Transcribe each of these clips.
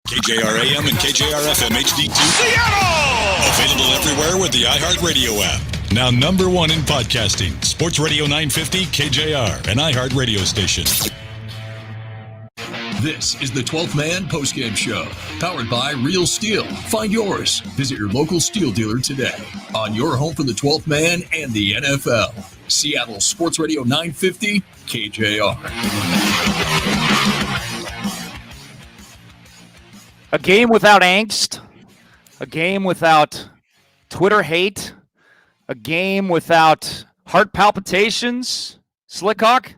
KJRAM and KJRFM HD2. Seattle! Available everywhere with the iHeartRadio app. Now number one in podcasting. Sports Radio 950, KJR, an iHeart radio station. This is the 12th Man Postgame Show, powered by Real Steel. Find yours. Visit your local steel dealer today. On your home for the 12th Man and the NFL. Seattle Sports Radio 950, KJR. A game without angst, a game without Twitter hate, a game without heart palpitations. Slickhawk,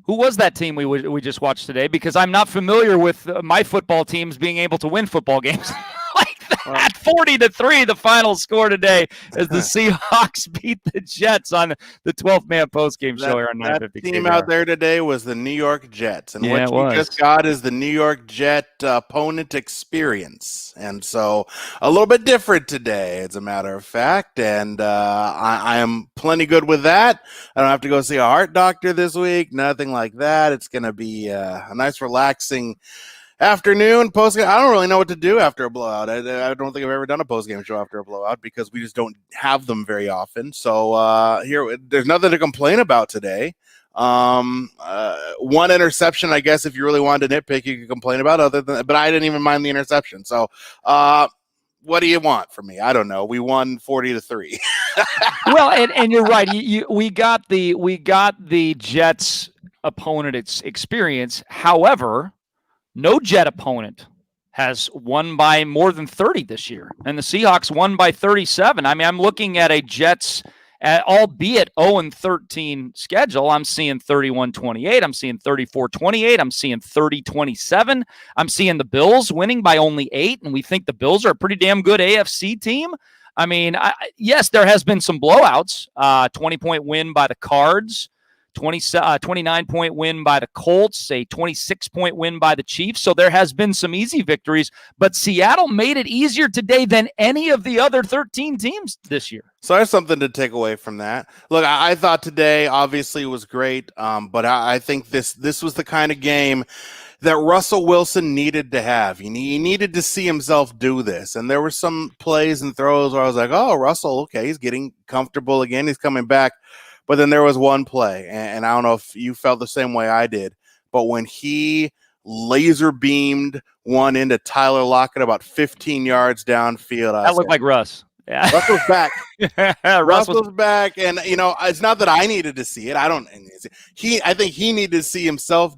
who was that team we just watched today? Because I'm not familiar with my football teams being able to win football games like that. 40-3, the final score today as the Seahawks beat the Jets on the 12th Man postgame show here on 950. That team out there today was the New York Jets. And yeah, what you just got is the New York Jet opponent experience. And so a little bit different today, as a matter of fact. And I am plenty good with that. I don't have to go see a heart doctor this week, nothing like that. It's going to be a nice, relaxing afternoon postgame. I don't really know what to do after a blowout. I don't think I've ever done a postgame show after a blowout because we just don't have them very often. So here, there's nothing to complain about today. One interception, I guess, if you really wanted to nitpick, you could complain about. But I didn't even mind the interception. So what do you want from me? I don't know. We won 40-3. Well, and you're right. We got the Jets opponent experience. However, no Jet opponent has won by more than 30 this year, and the Seahawks won by 37. I mean, I'm looking at a Jets, albeit 0-13 schedule. I'm seeing 31-28. I'm seeing 34-28. I'm seeing 30-27. I'm seeing the Bills winning by only 8, and we think the Bills are a pretty damn good AFC team. I mean, yes, there has been some blowouts. 20-point win by the Cards. 29-point win by the Colts, a 26-point win by the Chiefs. So there has been some easy victories, but Seattle made it easier today than any of the other 13 teams this year. So there's something to take away from that. Look, I thought today obviously was great, but I think this was the kind of game that Russell Wilson needed to have. He needed to see himself do this. And there were some plays and throws where I was like, oh, Russell, okay, he's getting comfortable again. He's coming back. But then there was one play, and I don't know if you felt the same way I did, but when he laser beamed one into Tyler Lockett about 15 yards downfield. That looked like Russ. Yeah. Russ was back. Russ was back, and it's not that I needed to see it. I think he needed to see himself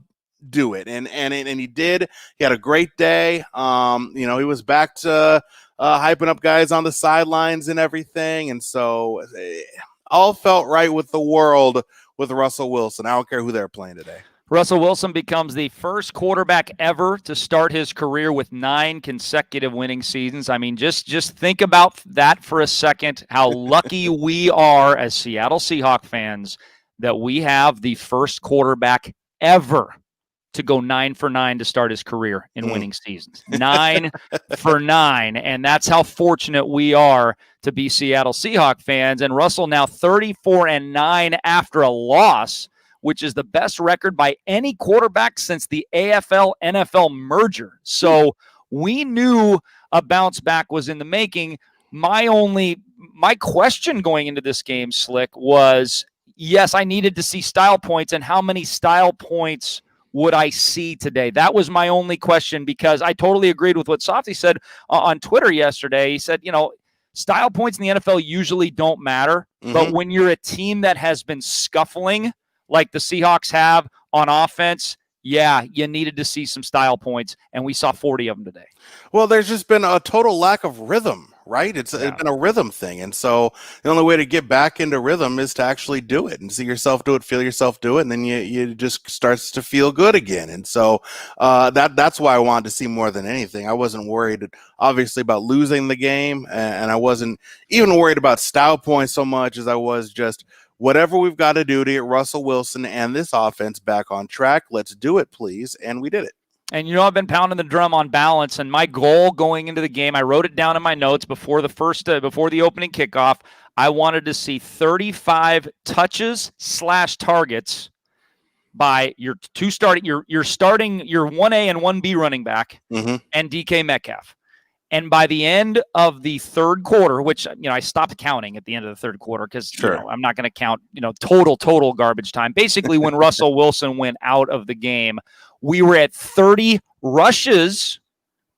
do it, and he did. He had a great day. He was back to hyping up guys on the sidelines and everything, and so all felt right with the world with Russell Wilson. I don't care who they're playing today. Russell Wilson becomes the first quarterback ever to start his career with 9 consecutive winning seasons. I mean, just think about that for a second, how lucky we are as Seattle Seahawks fans that we have the first quarterback ever to go 9 for 9 to start his career in winning seasons. 9 for 9. And that's how fortunate we are to be Seattle Seahawks fans. And Russell now 34-9 after a loss, which is the best record by any quarterback since the AFL-NFL merger. So we knew a bounce back was in the making. My question going into this game, Slick, was, yes, I needed to see style points, and how many style points would I see today? That was my only question, because I totally agreed with what Softy said on Twitter yesterday. He said, style points in the NFL usually don't matter, but when you're a team that has been scuffling like the Seahawks have on offense, yeah, you needed to see some style points, and we saw 40 of them today. Well, there's just been a total lack of rhythm, right? It's been a rhythm thing, and so the only way to get back into rhythm is to actually do it and see yourself do it, feel yourself do it, and then you just starts to feel good again. And so that's why I wanted to see more than anything. I wasn't worried, obviously, about losing the game, and I wasn't even worried about style points so much as I was just whatever we've got to do to get Russell Wilson and this offense back on track. Let's do it, please. And we did it. And, I've been pounding the drum on balance, and my goal going into the game, I wrote it down in my notes before the opening kickoff. I wanted to see 35 touches/targets by your two starting, you're starting your 1A and 1B running back and DK Metcalf. And by the end of the third quarter, which, I stopped counting at the end of the third quarter because I'm not going to count, total garbage time. Basically, when Russell Wilson went out of the game, we were at 30 rushes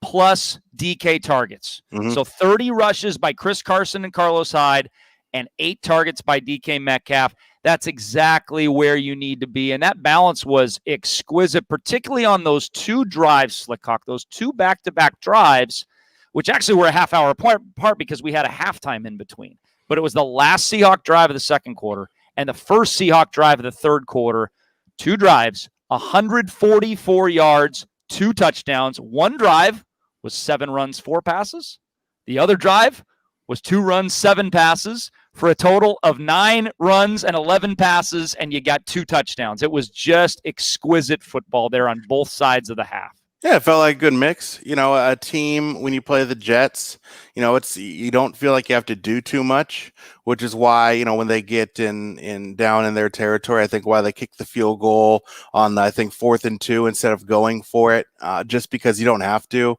plus DK targets. So 30 rushes by Chris Carson and Carlos Hyde and 8 targets by DK Metcalf. That's exactly where you need to be. And that balance was exquisite, particularly on those 2 drives, Slickhawk, those 2 back-to-back drives, which actually were a half hour apart because we had a halftime in between. But it was the last Seahawk drive of the second quarter and the first Seahawk drive of the third quarter. 2 drives, 144 yards, 2 touchdowns. One drive was 7 runs, 4 passes. The other drive was 2 runs, 7 passes for a total of 9 runs and 11 passes, and you got 2 touchdowns. It was just exquisite football there on both sides of the half. Yeah, it felt like a good mix. A team, when you play the Jets, you don't feel like you have to do too much, which is why, when they get in down in their territory, I think why they kick the field goal on, 4th and 2 instead of going for it, just because you don't have to,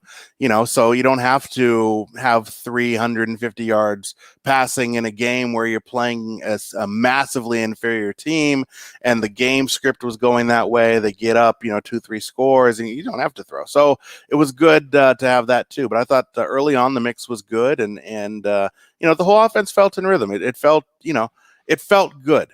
so you don't have to have 350 yards passing in a game where you're playing as a massively inferior team and the game script was going that way. They get up, 2-3 scores and you don't have to throw. So it was good to have that too. But I thought early on the mix was good and the whole offense felt in rhythm. It felt, it felt good.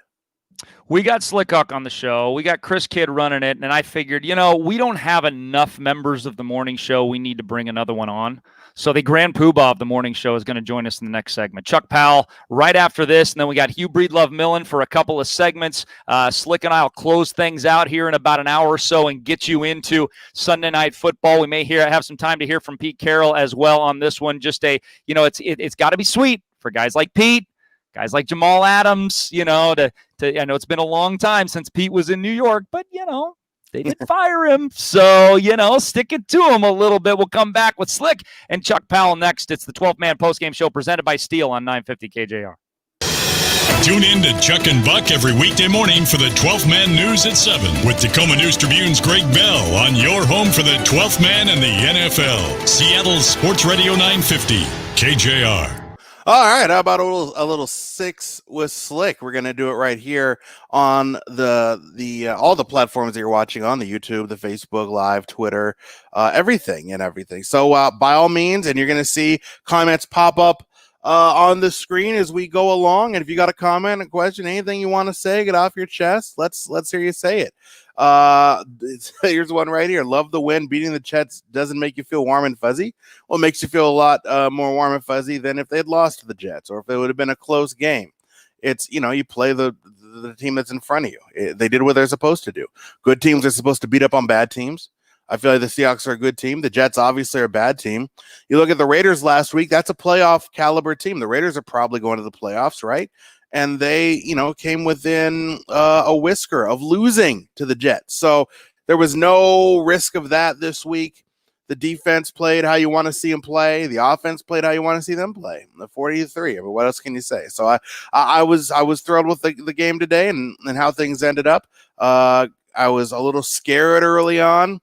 We got Slickhawk on the show. We got Chris Kidd running it. And I figured, we don't have enough members of the morning show. We need to bring another one on. So the grand poobah of the morning show is going to join us in the next segment. Chuck Powell right after this. And then we got Hugh Breedlove Millen for a couple of segments. Slick and I will close things out here in about an hour or so and get you into Sunday Night Football. We may have some time to hear from Pete Carroll as well on this one. Just it's got to be sweet for guys like Pete, guys like Jamal Adams, I know it's been a long time since Pete was in New York, but, they did fire him. So, stick it to him a little bit. We'll come back with Slick and Chuck Powell next. It's the 12th Man Postgame Show presented by Steel on 950 KJR. Tune in to Chuck and Buck every weekday morning for the 12th Man News at 7 with Tacoma News Tribune's Greg Bell on your home for the 12th Man and the NFL. Seattle's Sports Radio 950 KJR. All right, how about a little 6 with Slick? We're gonna do it right here on the all the platforms that you're watching on, the YouTube, the Facebook Live, Twitter, everything. So by all means, and you're gonna see comments pop up on the screen as we go along. And if you got a comment, a question, anything you want to say, get off your chest. Let's hear you say it. Here's one right here. Love the win. Beating the Jets doesn't make you feel warm and fuzzy. Well, it makes you feel a lot more warm and fuzzy than if they'd lost to the Jets or if it would have been a close game. It's, you play the team that's in front of you. They did what they're supposed to do. Good teams are supposed to beat up on bad teams. I feel like the Seahawks are a good team. The Jets obviously are a bad team. You look at the Raiders last week, that's a playoff caliber team. The Raiders are probably going to the playoffs, right? And they, came within a whisker of losing to the Jets. So there was no risk of that this week. The defense played how you want to see them play. The offense played how you want to see them play. The 40-3. I mean, what else can you say? So I was thrilled with the game today and how things ended up. I was a little scared early on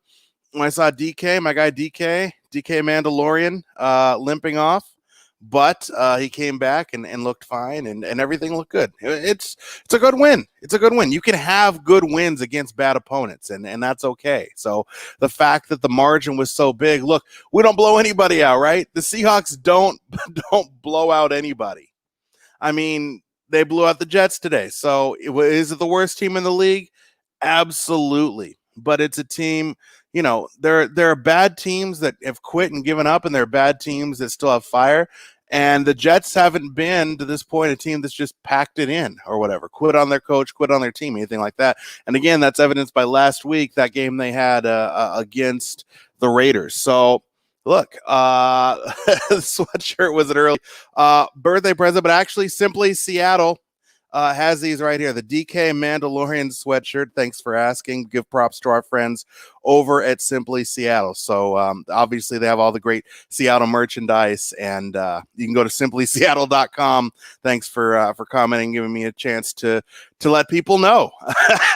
when I saw DK, my guy DK Mandalorian, limping off. But he came back and looked fine, and everything looked good. It's a good win. It's a good win. You can have good wins against bad opponents, and that's okay. So the fact that the margin was so big, look, we don't blow anybody out, right? The Seahawks don't blow out anybody. I mean, they blew out the Jets today. So is it the worst team in the league? Absolutely. But it's a team. There are bad teams that have quit and given up, and there are bad teams that still have fire. And the Jets haven't been, to this point, a team that's just packed it in or whatever, quit on their coach, quit on their team, anything like that. And again, that's evidenced by last week, that game they had against the Raiders. So, look, the sweatshirt was an early birthday present, but actually simply Seattle has these right here. The DK Mandalorian sweatshirt. Thanks for asking. Give props to our friends over at Simply Seattle. So obviously they have all the great Seattle merchandise, and you can go to simplyseattle.com. Thanks for commenting, giving me a chance to let people know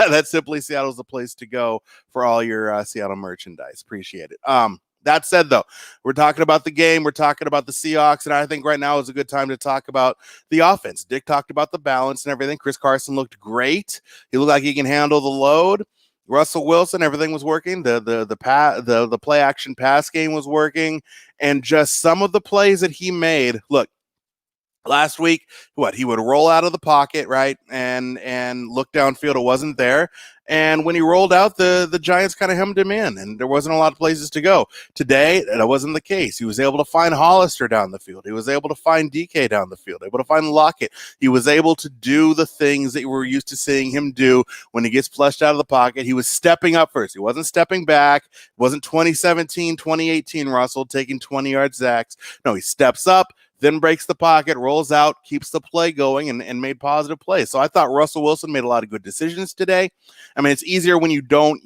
that Simply Seattle is the place to go for all your Seattle merchandise. Appreciate it. That said, though, we're talking about the game. We're talking about the Seahawks, and I think right now is a good time to talk about the offense. Dick talked about the balance and everything. Chris Carson looked great. He looked like he can handle the load. Russell Wilson, everything was working. The play action pass game was working, and just some of the plays that he made. Look, last week, he would roll out of the pocket, right, and look downfield. It wasn't there. And when he rolled out, the Giants kind of hemmed him in, and there wasn't a lot of places to go. Today, that wasn't the case. He was able to find Hollister down the field. He was able to find DK down the field, able to find Lockett. He was able to do the things that we're used to seeing him do when he gets flushed out of the pocket. He was stepping up first. He wasn't stepping back. It wasn't 2017, 2018 Russell taking 20-yard sacks. No, he steps up, then breaks the pocket, rolls out, keeps the play going, and made positive plays. So I thought Russell Wilson made a lot of good decisions today. I mean, it's easier when you don't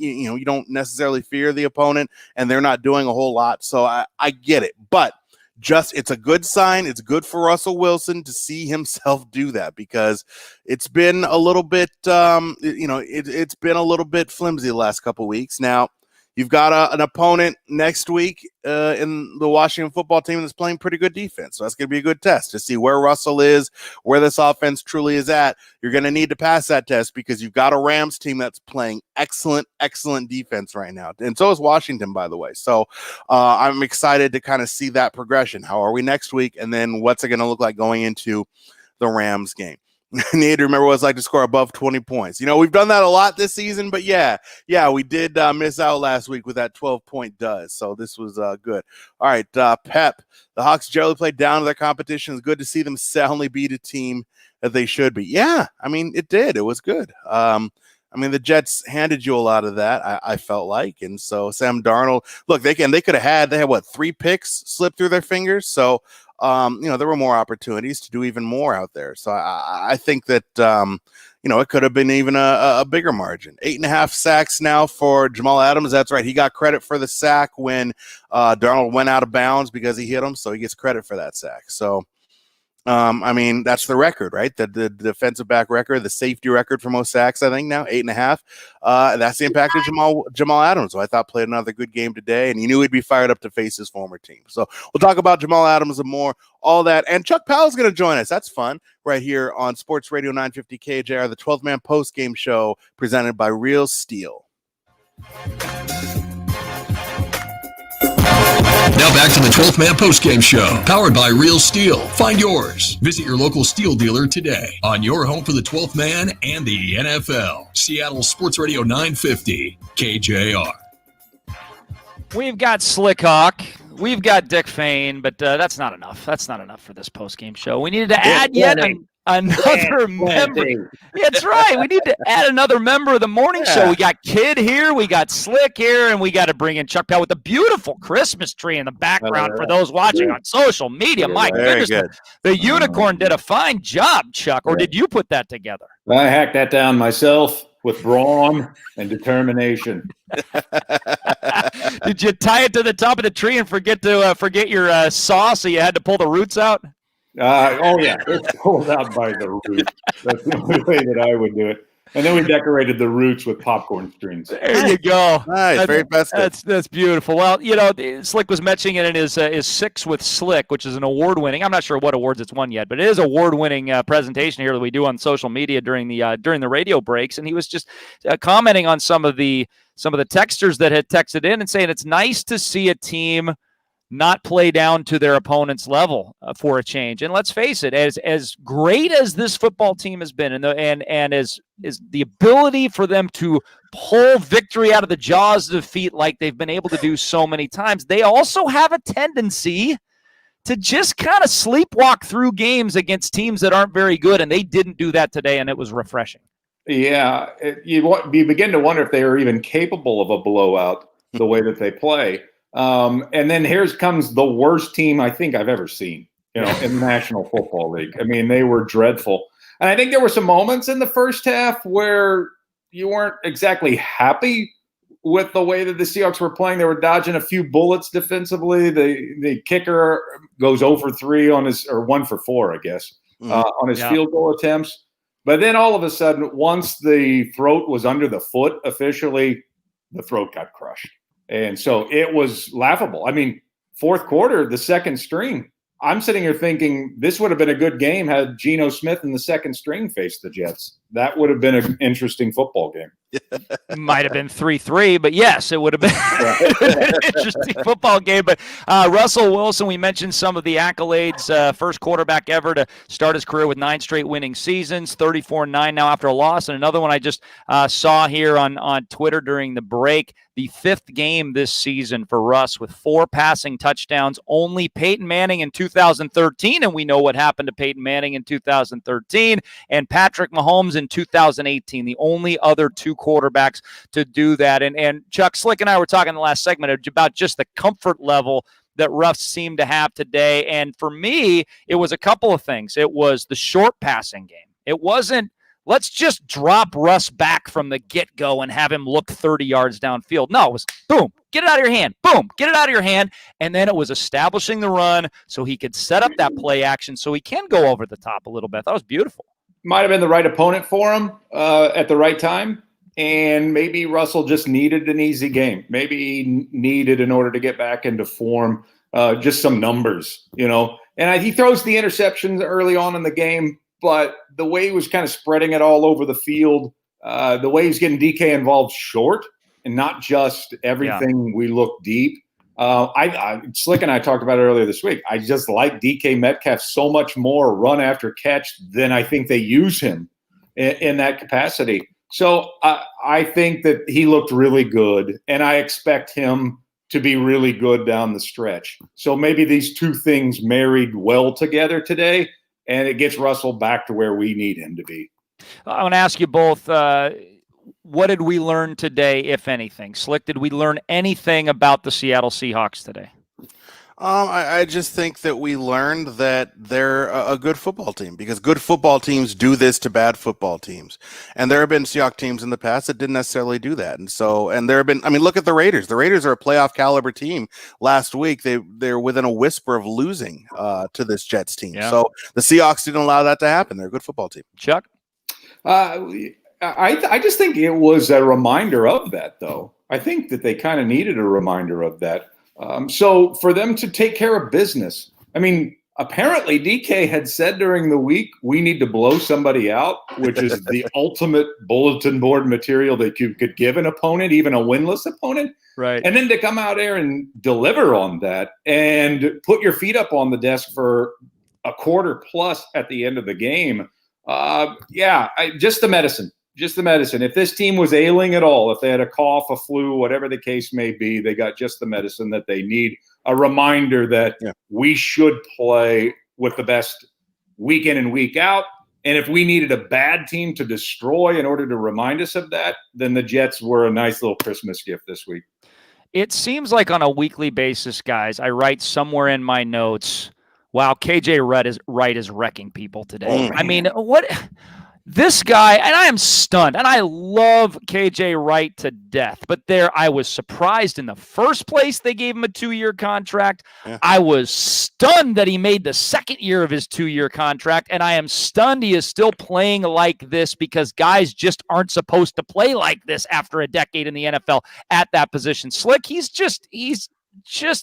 necessarily fear the opponent and they're not doing a whole lot. So I get it, but it's a good sign. It's good for Russell Wilson to see himself do that, because it's been a little bit, it's been a little bit flimsy the last couple of weeks. Now, you've got an opponent next week in the Washington football team that's playing pretty good defense. So that's going to be a good test to see where Russell is, where this offense truly is at. You're going to need to pass that test because you've got a Rams team that's playing excellent defense right now. And so is Washington, by the way. So I'm excited to kind of see that progression. How are we next week? And then what's it going to look like going into the Rams game? Need to remember what it's like to score above 20 points. We've done that a lot this season, but yeah, we did miss out last week with that 12-point duz. So this was good. All right, Pep. The Hawks generally played down to their competition. It's good to see them soundly beat a team that they should be. Yeah, I mean, it did. It was good. The Jets handed you a lot of that, I felt like. And so Sam Darnold, look, they could have they had 3 picks slip through their fingers. So there were more opportunities to do even more out there. So I think that, it could have been even a bigger margin. 8.5 sacks now for Jamal Adams. That's right. He got credit for the sack when Darnold went out of bounds because he hit him. So he gets credit for that sack. So, that's the record, right? The defensive back record, the safety record for most sacks, I think now, 8.5. That's the impact of Jamal Adams, who I thought played another good game today, and you knew he'd be fired up to face his former team. So we'll talk about Jamal Adams and more, all that. And Chuck Powell's going to join us. That's fun, right here on Sports Radio 950 KJR, the 12-man post-game show presented by Real Steel. Now back to the 12th Man Postgame Show, powered by Real Steel. Find yours. Visit your local steel dealer today on your home for the 12th man and the NFL. Seattle Sports Radio 950, KJR. We've got Slickhawk. We've got Dick Fain, but that's not enough. That's not enough for this postgame show. We needed to add another member. That's right. We need to add another member of the morning show. We got Kid here, we got Slick here, and we got to bring in Chuck Powell with a beautiful Christmas tree in the background for those watching on social media. My goodness, the unicorn did a fine job, Chuck. Or did you put that together? I hacked that down myself with brawn and determination. Did you tie it to the top of the tree and forget your saw, so you had to pull the roots out? It's pulled out by the roots. That's the only way that I would do it. And then we decorated the roots with popcorn strings. There you go. Nice, very festive. That's beautiful. Well, Slick was mentioning it in his 6 with Slick, which is an award-winning. I'm not sure what awards it's won yet, but it is award-winning presentation here that we do on social media during the radio breaks. And he was just commenting on some of the texters that had texted in and saying it's nice to see a team not play down to their opponent's level for a change. And let's face it, as great as this football team has been, and as the ability for them to pull victory out of the jaws of defeat like they've been able to do so many times, they also have a tendency to just kind of sleepwalk through games against teams that aren't very good, and they didn't do that today, and it was refreshing. Yeah, you begin to wonder if they are even capable of a blowout the way that they play. And then here comes the worst team I think I've ever seen, in the National Football League. I mean, they were dreadful. And I think there were some moments in the first half where you weren't exactly happy with the way that the Seahawks were playing. They were dodging a few bullets defensively. The kicker goes 0 for 3 on his, or 1 for 4, I guess, on his field goal attempts. But then all of a sudden, once the throat was under the foot officially, the throat got crushed. And so it was laughable. I mean, fourth quarter, the second string, I'm sitting here thinking this would have been a good game had Geno Smith in the second string faced the Jets. That would have been an interesting football game. Might have been 3-3, but yes, it would have been an interesting football game. But Russell Wilson, we mentioned some of the accolades. First quarterback ever to start his career with 9 straight winning seasons, 34-9 now after a loss. And another one I just saw here on Twitter during the break, the 5th game this season for Russ with 4 passing touchdowns. Only Peyton Manning in 2013, and we know what happened to Peyton Manning in 2013, and Patrick Mahomes in 2018, the only other 2 quarterbacks to do that. And Chuck, Slick and I were talking in the last segment about just the comfort level that Russ seemed to have today. And for me, it was a couple of things. It was the short passing game. It wasn't, let's just drop Russ back from the get-go and have him look 30 yards downfield. No, it was boom, get it out of your hand. Boom, get it out of your hand. And then it was establishing the run so he could set up that play action so he can go over the top a little bit. That was beautiful. Might have been the right opponent for him at the right time. And maybe Russell just needed an easy game. Maybe he needed, in order to get back into form, just some numbers, you know. And he throws the interceptions early on in the game, but the way he was kind of spreading it all over the field, the way he's getting DK involved short and not just everything we look deep. Slick and I talked about it earlier this week. I just like DK Metcalf so much more run after catch than I think they use him in that capacity. So I think that he looked really good, and I expect him to be really good down the stretch. So maybe these two things married well together today, and it gets Russell back to where we need him to be. I want to ask you both, what did we learn today, if anything? Slick, did we learn anything about the Seattle Seahawks today? I just think that we learned that they're a good football team, because good football teams do this to bad football teams. And there have been Seahawks teams in the past that didn't necessarily do that. And there have been, I mean, look at the Raiders. The Raiders are a playoff caliber team. Last week, they're within a whisper of losing to this Jets team. Yeah. So the Seahawks didn't allow that to happen. They're a good football team. Chuck? I just think it was a reminder of that, though. I think that they kind of needed a reminder of that. So for them to take care of business, I mean, apparently DK had said during the week, we need to blow somebody out, which is the ultimate bulletin board material that you could give an opponent, even a winless opponent. Right. And then to come out there and deliver on that and put your feet up on the desk for a quarter plus at the end of the game. Just the medicine. Just the medicine. If this team was ailing at all, if they had a cough, a flu, whatever the case may be, they got just the medicine that they need. A reminder that we should play with the best week in and week out. And if we needed a bad team to destroy in order to remind us of that, then the Jets were a nice little Christmas gift this week. It seems like on a weekly basis, guys, I write somewhere in my notes, wow, KJ Wright is wrecking people today. I mean, what... This guy, and I am stunned, and I love KJ Wright to death, but I was surprised in the first place they gave him a 2-year contract. Yeah. I was stunned that he made the second year of his 2-year contract, and I am stunned he is still playing like this, because guys just aren't supposed to play like this after a decade in the NFL at that position. Slick, he's just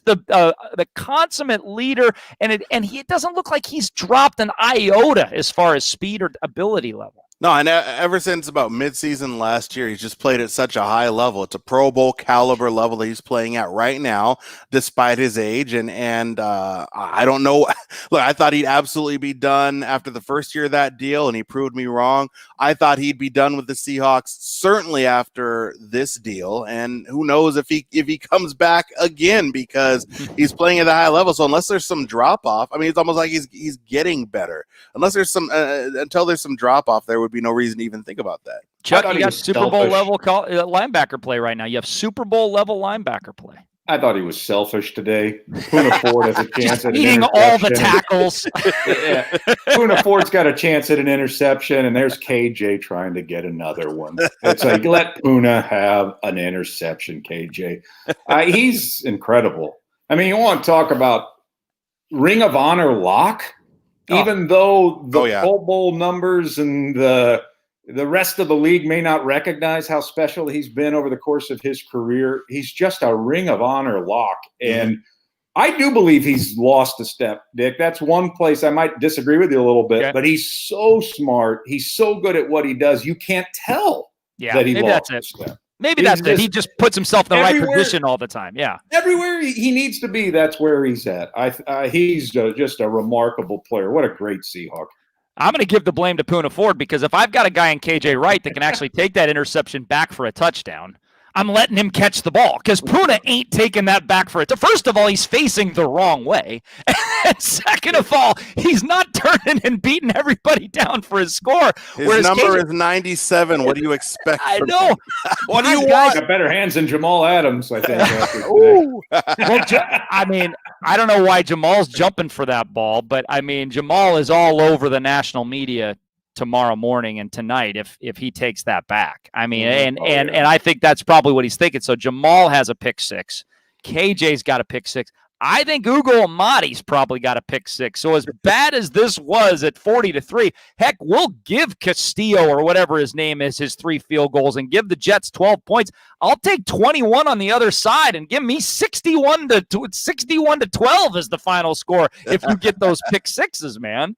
the consummate leader, and it doesn't look like he's dropped an iota as far as speed or ability level. No, and ever since about midseason last year, he's just played at such a high level. It's a Pro Bowl caliber level that he's playing at right now, despite his age. And I don't know. Look, I thought he'd absolutely be done after the first year of that deal, and he proved me wrong. I thought he'd be done with the Seahawks certainly after this deal. And who knows if he comes back again, because he's playing at a high level. So unless there's some drop off, I mean, it's almost like he's getting better. Unless there's some until there's some drop off, there would be no reason to even think about that. Chuck, you got Super Bowl level linebacker play right now. You have Super Bowl level linebacker play. I thought he was selfish today. Puna Ford has a chance at an eating all the tackles. Yeah. Puna Ford's got a chance at an interception, and there's KJ trying to get another one. It's like, let Puna have an interception, KJ. He's incredible. I mean, you want to talk about Ring of Honor lock? Even though the Pro Bowl numbers and the rest of the league may not recognize how special he's been over the course of his career, he's just a Ring of Honor lock. And I do believe he's lost a step, Dick. That's one place I might disagree with you a little bit, but he's so smart. He's so good at what he does. You can't tell that he lost a step. Maybe that's it. He just puts himself in the right position all the time. Yeah. Everywhere he needs to be, that's where he's at. He's just a remarkable player. What a great Seahawk. I'm going to give the blame to Puna Ford because if I've got a guy in KJ Wright that can actually take that interception back for a touchdown, I'm letting him catch the ball because Puna ain't taking that back for it. First of all, he's facing the wrong way. And second of all, he's not turning and beating everybody down for his score. His number is 97. What do you expect? I know. What do you want? Got better hands than Jamal Adams, I think. Well, I mean, I don't know why Jamal's jumping for that ball, but I mean, Jamal is all over the national media tomorrow morning and tonight if he takes that back. I mean, and I think that's probably what he's thinking. So Jamal has a pick six. KJ's got a pick six. I think Ugo Amadi's probably got a pick six. So as bad as this was at 40-3, heck, we'll give Castillo or whatever his name is his 3 field goals and give the Jets 12 points. I'll take 21 on the other side and give me 61 to 12 as the final score if you get those pick sixes, man.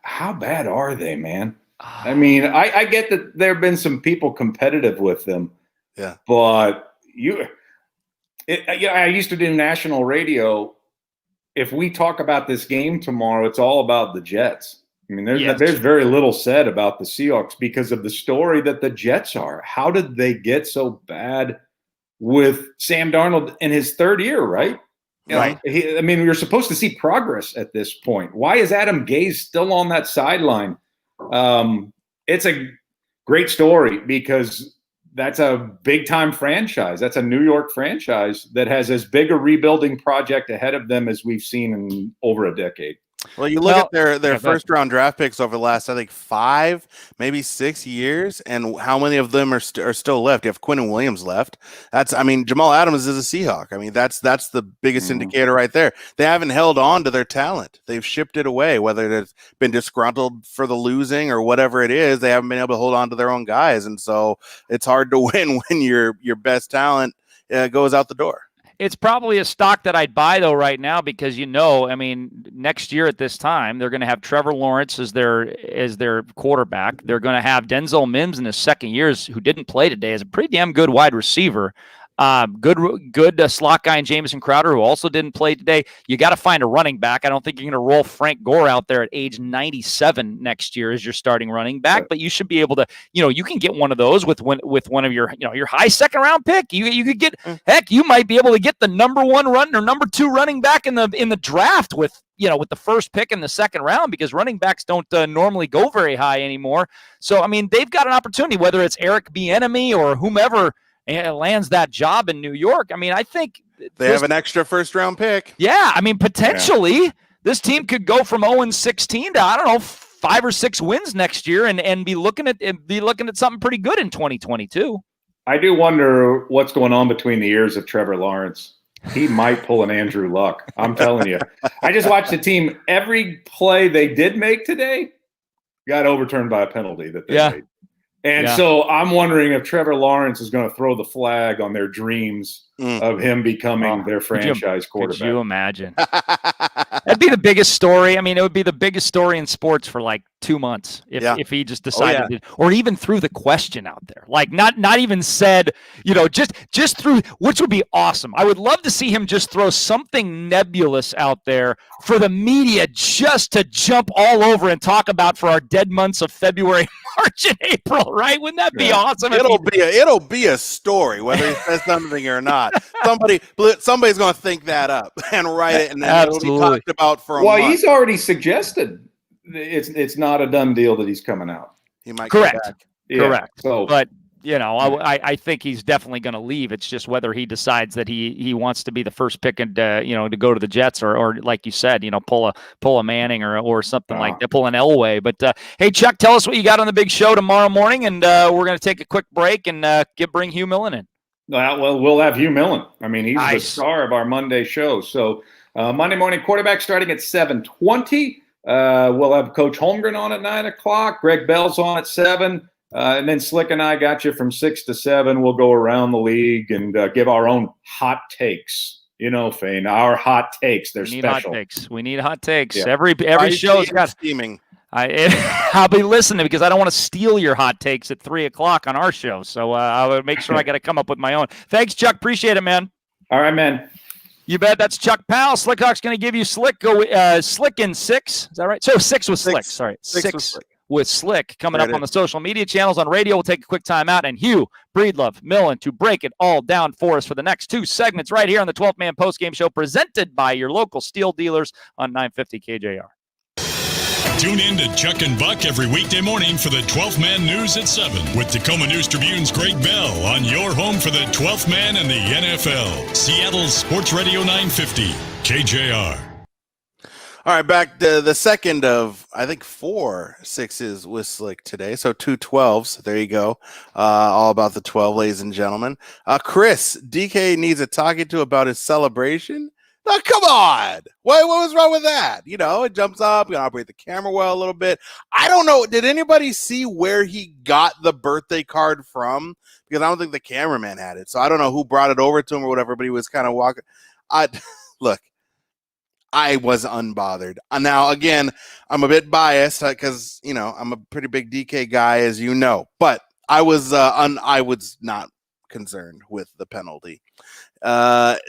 How bad are they, man? I mean, I get that there have been some people competitive with them. Yeah. But I used to do national radio. If we talk about this game tomorrow, it's all about the Jets. I mean, there's very little said about the Seahawks because of the story that the Jets are. How did they get so bad with Sam Darnold in his third year, right? Right. I mean, you're supposed to see progress at this point. Why is Adam Gase still on that sideline? It's a great story because that's a big-time franchise. That's a New York franchise that has as big a rebuilding project ahead of them as we've seen in over a decade. Well, you look at their first-round draft picks over the last, I think, 5, maybe 6 years, and how many of them are still left? You have Quinnen Williams left. Jamal Adams is a Seahawk. I mean, that's the biggest indicator right there. They haven't held on to their talent. They've shipped it away, whether it's been disgruntled for the losing or whatever it is. They haven't been able to hold on to their own guys, and so it's hard to win when your best talent goes out the door. It's probably a stock that I'd buy, though, right now because, next year at this time, they're going to have Trevor Lawrence as their quarterback. They're going to have Denzel Mims in his second year, who didn't play today, as a pretty damn good wide receiver. Good slot guy in Jamison Crowder, who also didn't play today. You got to find a running back. I don't think you're going to roll Frank Gore out there at age 97 next year as your starting running back, but you should be able to, you can get one of those with one of your high second round pick. You could get, heck, you might be able to get the number 1 run or number 2 running back in the draft with the first pick in the second round because running backs don't normally go very high anymore. So, they've got an opportunity, whether it's Eric Bieniemy or whomever lands that job in New York. I think they have an extra first-round pick. Yeah, potentially this team could go from 0-16 to 5 or 6 wins next year, and be looking at something pretty good in 2022. I do wonder what's going on between the ears of Trevor Lawrence. He might pull an Andrew Luck. I'm telling you. I just watched the team. Every play they did make today got overturned by a penalty that they made. And so I'm wondering if Trevor Lawrence is going to throw the flag on their dreams of him becoming their franchise quarterback. Could you imagine? That'd be the biggest story. It would be the biggest story in sports for like 2 months if he just decided to, or even threw the question out there. Like not even said, just threw, which would be awesome. I would love to see him just throw something nebulous out there for the media just to jump all over and talk about for our dead months of February, March, and April, right? Wouldn't that be awesome? It'll be a story, whether he says something or not. Somebody's going to think that up and write it, and then it'll be talked about for a month. He's already suggested it's not a done deal that he's coming out. He might correct. Come back. Correct. So, but I think he's definitely going to leave. It's just whether he decides that he wants to be the first pick and to go to the Jets or like you said, pull a Manning or something like that, pull an Elway. But hey, Chuck, tell us what you got on the big show tomorrow morning, and we're going to take a quick break and bring Hugh Millen in. Well, we'll have Hugh Millen. I mean, he's nice. The star of our Monday show. So Monday morning quarterback starting at 7:20. We'll have Coach Holmgren on at 9 o'clock. Greg Bell's on at 7. And then Slick and I got you from 6 to 7. We'll go around the league and give our own hot takes. Fain, our hot takes. They're special. We need hot takes. Yeah. Every show's got steaming. I'll be listening because I don't want to steal your hot takes at 3 o'clock on our show. So I'll make sure I got to come up with my own. Thanks, Chuck. Appreciate it, man. All right, man. You bet. That's Chuck Powell. Slickhawk's going to give you Slick in 6. Is that right? So 6 with Slick. Sorry, 6 with Slick coming up on the social media channels. On radio, we'll take a quick time out. And Hugh, Breedlove, Millen to break it all down for us for the next 2 segments right here on the 12th Man Postgame Show, presented by your local steel dealers on 950 KJR. Tune in to Chuck and Buck every weekday morning for the 12th Man News at 7 with Tacoma News Tribune's Greg Bell on your home for the 12th Man and the NFL. Seattle's Sports Radio 950, KJR. All right, back to the second of, I think, 4 6s with Slick today. So 2 12s. There you go. All about the 12, ladies and gentlemen. Chris, DK needs a talking to about his celebration. Now, come on. What was wrong with that? It jumps up. We operate the camera well a little bit. I don't know. Did anybody see where he got the birthday card from? Because I don't think the cameraman had it. So I don't know who brought it over to him or whatever, but he was kind of walking. Look, I was unbothered. Now, again, I'm a bit biased because, I'm a pretty big DK guy, as you know. But I was not concerned with the penalty.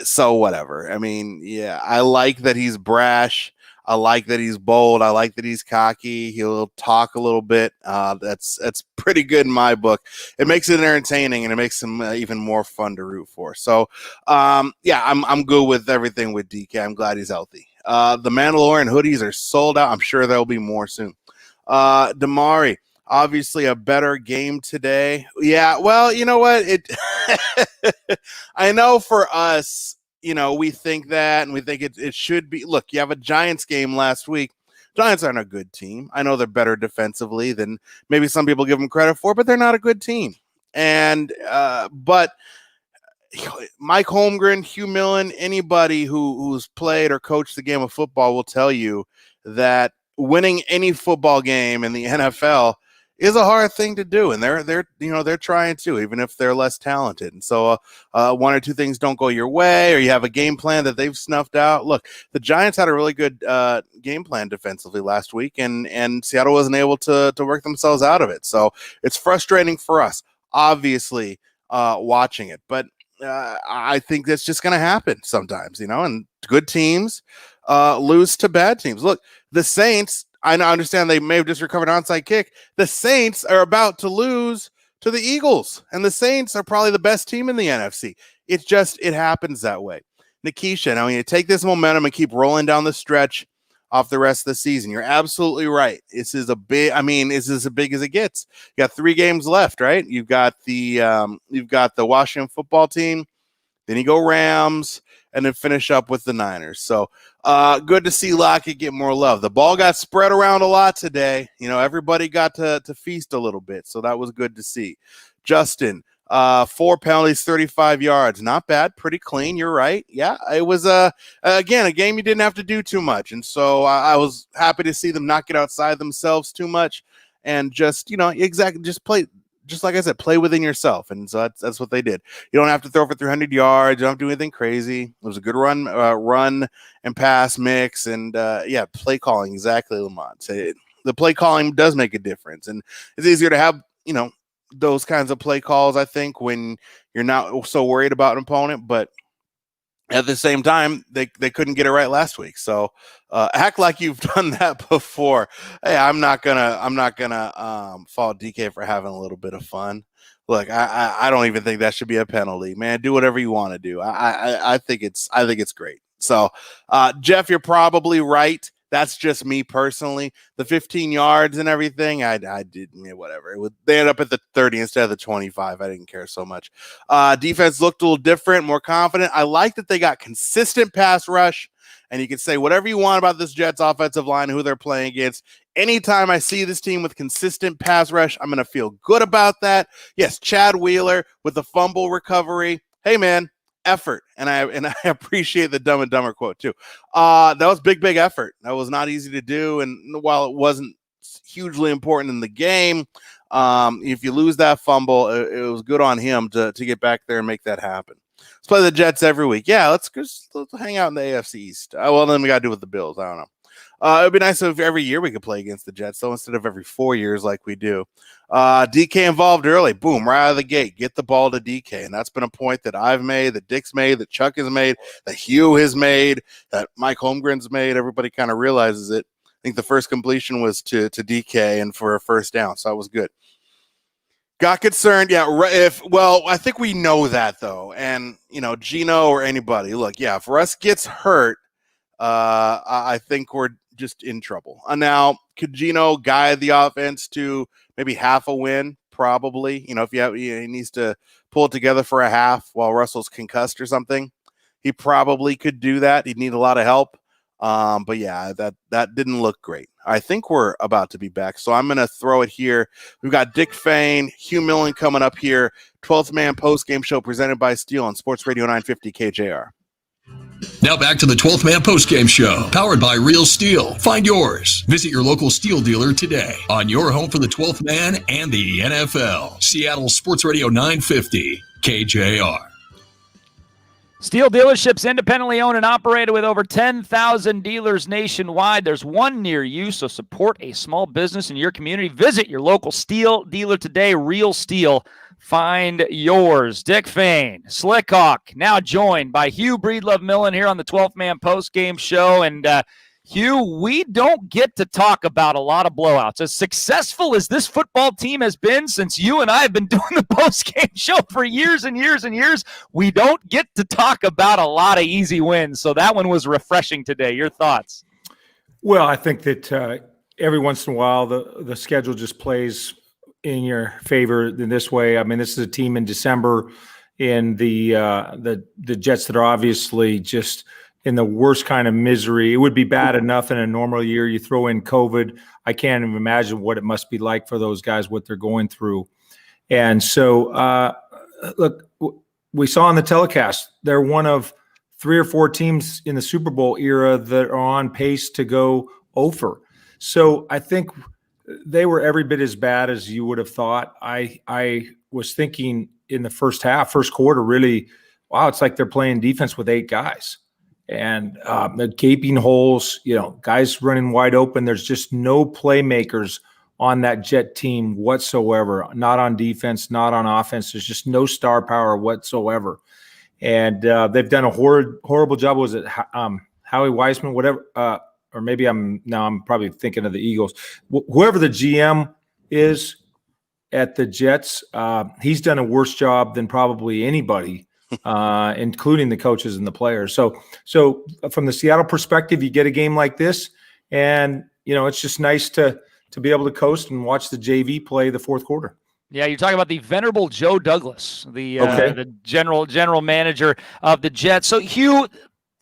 So whatever. I mean, yeah, I like that he's brash. I like that he's bold. I like that he's cocky. He'll talk a little bit. That's pretty good in my book. It makes it entertaining and it makes him even more fun to root for. So, yeah, I'm good with everything with DK. I'm glad he's healthy. The Mandalorian hoodies are sold out. I'm sure there'll be more soon. Damari, obviously a better game today. Yeah, well, you know what? I know for us, we think that, and we think it should be. Look, you have a Giants game last week. Giants aren't a good team. I know they're better defensively than maybe some people give them credit for, but they're not a good team. And but Mike Holmgren, Hugh Millen, anybody who's played or coached the game of football will tell you that winning any football game in the NFL is a hard thing to do, and they're trying to, even if they're less talented. And so, 1 or 2 things don't go your way, or you have a game plan that they've snuffed out. Look, the Giants had a really good game plan defensively last week, and Seattle wasn't able to work themselves out of it. So it's frustrating for us, obviously, watching it. But I think that's just going to happen sometimes, and good teams lose to bad teams. Look, the Saints, I understand they may have just recovered an onside kick. The Saints are about to lose to the Eagles, and the Saints are probably the best team in the NFC. It happens that way. Nikisha, now you take this momentum and keep rolling down the stretch off the rest of the season. You're absolutely right. This is as big as it gets. You got 3 games left, right? You've got the Washington football team, then you go Rams, and then finish up with the Niners. So good to see Lockett get more love. The ball got spread around a lot today. Everybody got to feast a little bit, so that was good to see. Justin, 4 penalties, 35 yards. Not bad, pretty clean. You're right. Yeah, it was, again, a game you didn't have to do too much, and so I was happy to see them not get outside themselves too much and just, just play. Just like I said, play within yourself, and so that's what they did. You don't have to throw for 300 yards. You don't have to do anything crazy. It was a good run and pass mix, and play calling, exactly, Lamont. The play calling does make a difference, and it's easier to have those kinds of play calls, I think, when you're not so worried about an opponent, but at the same time, they couldn't get it right last week. So act like you've done that before. Hey, I'm not gonna fault DK for having a little bit of fun. Look, I don't even think that should be a penalty, man. Do whatever you want to do. I think it's great. So Jeff, you're probably right. That's just me personally. The 15 yards and everything, I did whatever. They ended up at the 30 instead of the 25. I didn't care so much. Defense looked a little different, more confident. I like that they got consistent pass rush. And you can say whatever you want about this Jets offensive line, who they're playing against. Anytime I see this team with consistent pass rush, I'm going to feel good about that. Yes, Chad Wheeler with the fumble recovery. Hey, man, effort. And I appreciate the Dumb and Dumber quote, too. That was big effort. That was not easy to do. And while it wasn't hugely important in the game, if you lose that fumble, it was good on him to get back there and make that happen. Let's play the Jets every week. Yeah, let's hang out in the AFC East. Well, then we got to do it with the Bills. I don't know. It would be nice if every year we could play against the Jets, though, instead of every 4 years like we do. DK involved early. Boom, right out of the gate. Get the ball to DK. And that's been a point that I've made, that Dick's made, that Chuck has made, that Hugh has made, that Mike Holmgren's made. Everybody kind of realizes it. I think the first completion was to DK and for a first down, so that was good. Got concerned, yeah. I think we know that though, and Gino or anybody. Look, yeah, if Russ gets hurt, I think we're just in trouble. Now, could Gino guide the offense to maybe half a win? Probably. If he needs to pull it together for a half while Russell's concussed or something, he probably could do that. He'd need a lot of help. But yeah, that didn't look great. I think we're about to be back, so I'm going to throw it here. We've got Dick Fain, Hugh Millen coming up here. 12th Man Post-Game Show presented by Steel on Sports Radio 950 KJR. Now back to the 12th Man Post-Game Show, powered by Real Steel. Find yours. Visit your local Steel dealer today on your home for the 12th Man and the NFL. Seattle Sports Radio 950 KJR. Steel dealerships independently owned and operated with over 10,000 dealers nationwide. There's one near you, so support a small business in your community. Visit your local Steel dealer today. Real Steel. Find yours. Dick Fain, Slickhawk, now joined by Hugh Breedlove Millen here on the 12th Man Post-Game Show. And Hugh, we don't get to talk about a lot of blowouts. As successful as this football team has been since you and I have been doing the post-game show for years and years and years, we don't get to talk about a lot of easy wins. So that one was refreshing today. Your thoughts? Well, I think that every once in a while the schedule just plays in your favor in this way. I mean, this is a team in December in the Jets that are obviously just – in the worst kind of misery. It would be bad enough in a normal year. You throw in COVID. I can't even imagine what it must be like for those guys, what they're going through. And so, look, we saw on the telecast, they're one of 3 or 4 teams in the Super Bowl era that are on pace to go over. So I think they were every bit as bad as you would have thought. I was thinking in the first quarter, really, wow, it's like they're playing defense with 8 guys. And the gaping holes, guys running wide open. There's just no playmakers on that Jet team whatsoever, not on defense, not on offense. There's just no star power whatsoever. And they've done a horrible job. Was it Howie Weissman, whatever? Or maybe I'm probably thinking of the Eagles. Whoever the GM is at the Jets, he's done a worse job than probably anybody, including the coaches and the players. So from the Seattle perspective, you get a game like this, and it's just nice to be able to coast and watch the JV play the fourth quarter. Yeah, you're talking about the venerable Joe Douglas, the general manager of the Jets. So, Hugh,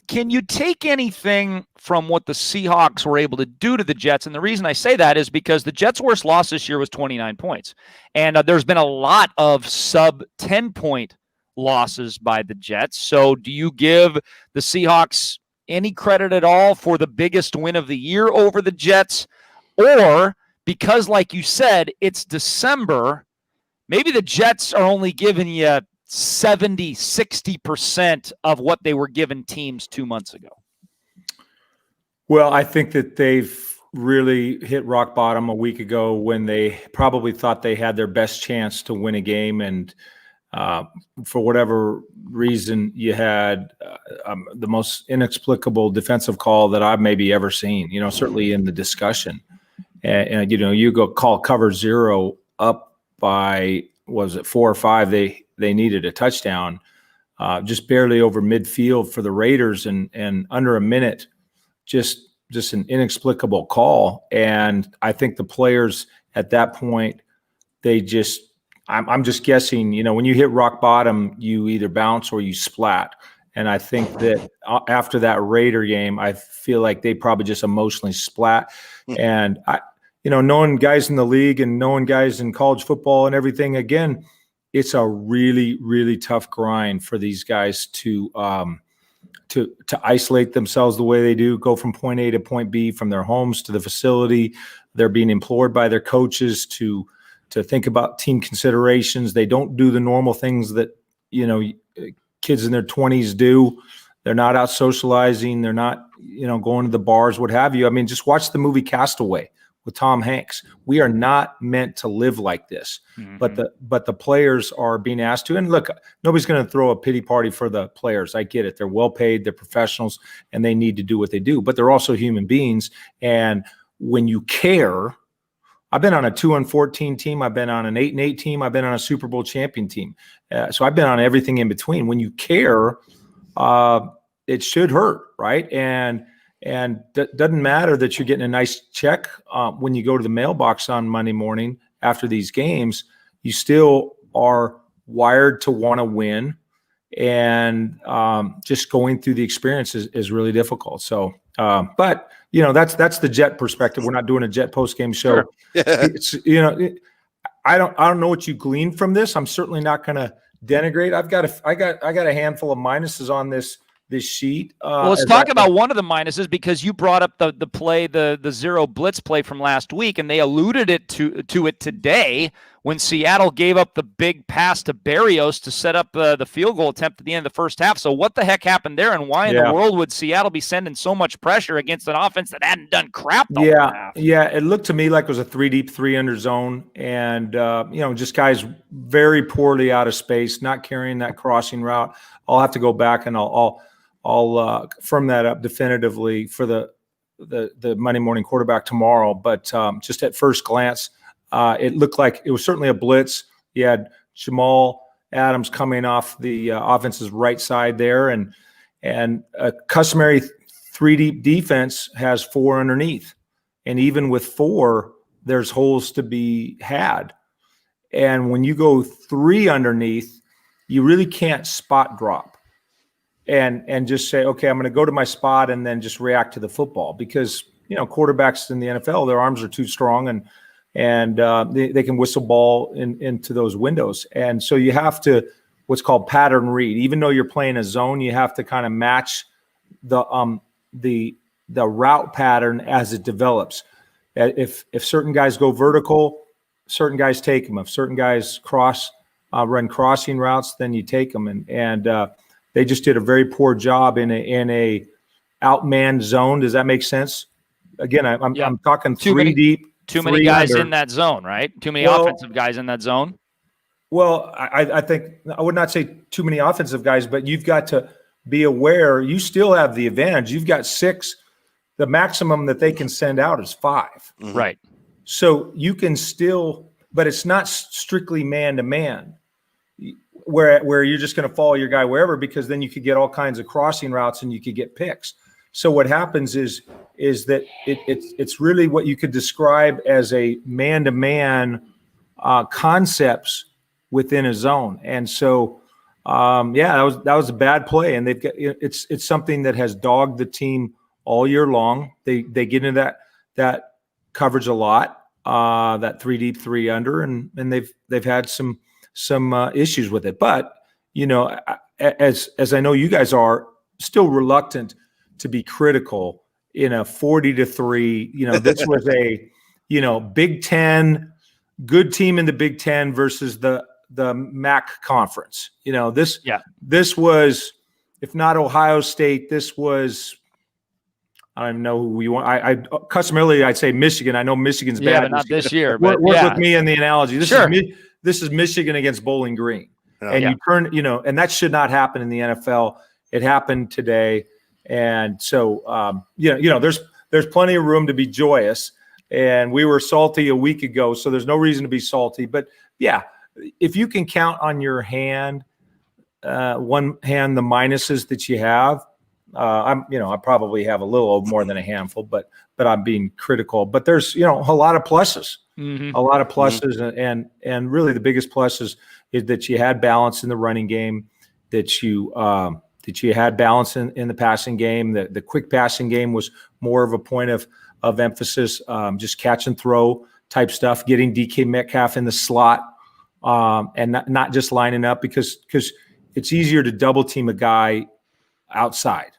can you take anything from what the Seahawks were able to do to the Jets? And the reason I say that is because the Jets' worst loss this year was 29 points. And there's been a lot of sub-10-point losses by the Jets. So do you give the Seahawks any credit at all for the biggest win of the year over the Jets? Or because, like you said, it's December, maybe the Jets are only giving you 70, 60% of what they were giving teams 2 months ago? Well, I think that they've really hit rock bottom a week ago when they probably thought they had their best chance to win a game. And for whatever reason, you had the most inexplicable defensive call that I've maybe ever seen, certainly in the discussion. And you go call cover 0 up by, was it 4 or 5? They needed a touchdown, just barely over midfield for the Raiders, and under a minute, just just an inexplicable call. And I think the players at that point, I'm just guessing, when you hit rock bottom, you either bounce or you splat. And I think that after that Raider game, I feel like they probably just emotionally splat. And knowing guys in the league and knowing guys in college football and everything, again, it's a really, really tough grind for these guys to isolate themselves the way they do, go from point A to point B, from their homes to the facility. They're being implored by their coaches to think about team considerations. They don't do the normal things that, kids in their 20s do. They're not out socializing. They're not, going to the bars, what have you. I mean, just watch the movie Castaway with Tom Hanks. We are not meant to live like this, but the players are being asked to. And look, nobody's going to throw a pity party for the players. I get it. They're well paid. They're professionals, and they need to do what they do. But they're also human beings. And when you care, I've been on a 2-14 team. I've been on an 8-8 team. I've been on a Super Bowl champion team. So I've been on everything in between. When you care, it should hurt, right? And doesn't matter that you're getting a nice check when you go to the mailbox on Monday morning after these games. You still are wired to want to win, and just going through the experience is really difficult. So, but that's the Jet perspective. We're not doing a Jet post game show. Sure. It's, I don't know what you glean from this. I'm certainly not going to denigrate. I got a handful of minuses on this sheet. Well, let's talk about one of the minuses, because you brought up the play, the zero blitz play from last week, and they alluded to it today when Seattle gave up the big pass to Berrios to set up the field goal attempt at the end of the first half. So what the heck happened there, and why in the world would Seattle be sending so much pressure against an offense that hadn't done crap the whole half? Yeah, it looked to me like it was a 3 deep, 3 under zone, and just guys very poorly out of space, not carrying that crossing route. I'll have to go back and I'll firm that up definitively for the Monday morning quarterback tomorrow. But just at first glance, it looked like it was certainly a blitz. You had Jamal Adams coming off the offense's right side there, and a customary 3 deep defense has 4 underneath, and even with 4, there's holes to be had. And when you go 3 underneath, you really can't spot drop and just say, okay, I'm going to go to my spot and then just react to the football, because quarterbacks in the NFL, their arms are too strong, and they can whistle ball into those windows. And so you have to what's called pattern read. Even though you're playing a zone, you have to kind of match the route pattern as it develops. If certain guys go vertical, certain guys take them. If certain guys run crossing routes, then you take them. And they just did a very poor job in a outmanned zone. Does that make sense? Again, I'm talking 3 deep. Too many guys in that zone, right? Too many offensive guys in that zone. Well, I think I would not say too many offensive guys, but you've got to be aware. You still have the advantage. You've got 6. The maximum that they can send out is 5. Mm-hmm. Right. So you can still, but it's not strictly man-to-man where you're just going to follow your guy wherever, because then you could get all kinds of crossing routes and you could get picks. So what happens is that it's really what you could describe as a man-to-man concepts within a zone. And so, that was a bad play, and they've got it's something that has dogged the team all year long. They get into that coverage a lot, that 3 deep, 3 under, and they've had some issues with it. But as I know you guys are still reluctant to be critical in a 40-3, this was a, Big Ten, good team in the Big Ten versus the MAC conference. This was, if not Ohio State, this was, I don't know who we want. I customarily I'd say Michigan. I know Michigan's bad. But not this year. Work with me in the analogy. This is Michigan against Bowling Green. And you turn, and that should not happen in the NFL. It happened today. And so, there's plenty of room to be joyous, and we were salty a week ago, so there's no reason to be salty. But yeah, if you can count on your hand, one hand, the minuses that you have, I probably have a little more than a handful, but I'm being critical. But there's, a lot of pluses, a lot of pluses, and really the biggest pluses is that you had balance in the running game, that you had balance in the passing game. The quick passing game was more of a point of emphasis, just catch and throw type stuff, getting DK Metcalf in the slot, and not just lining up because it's easier to double team a guy outside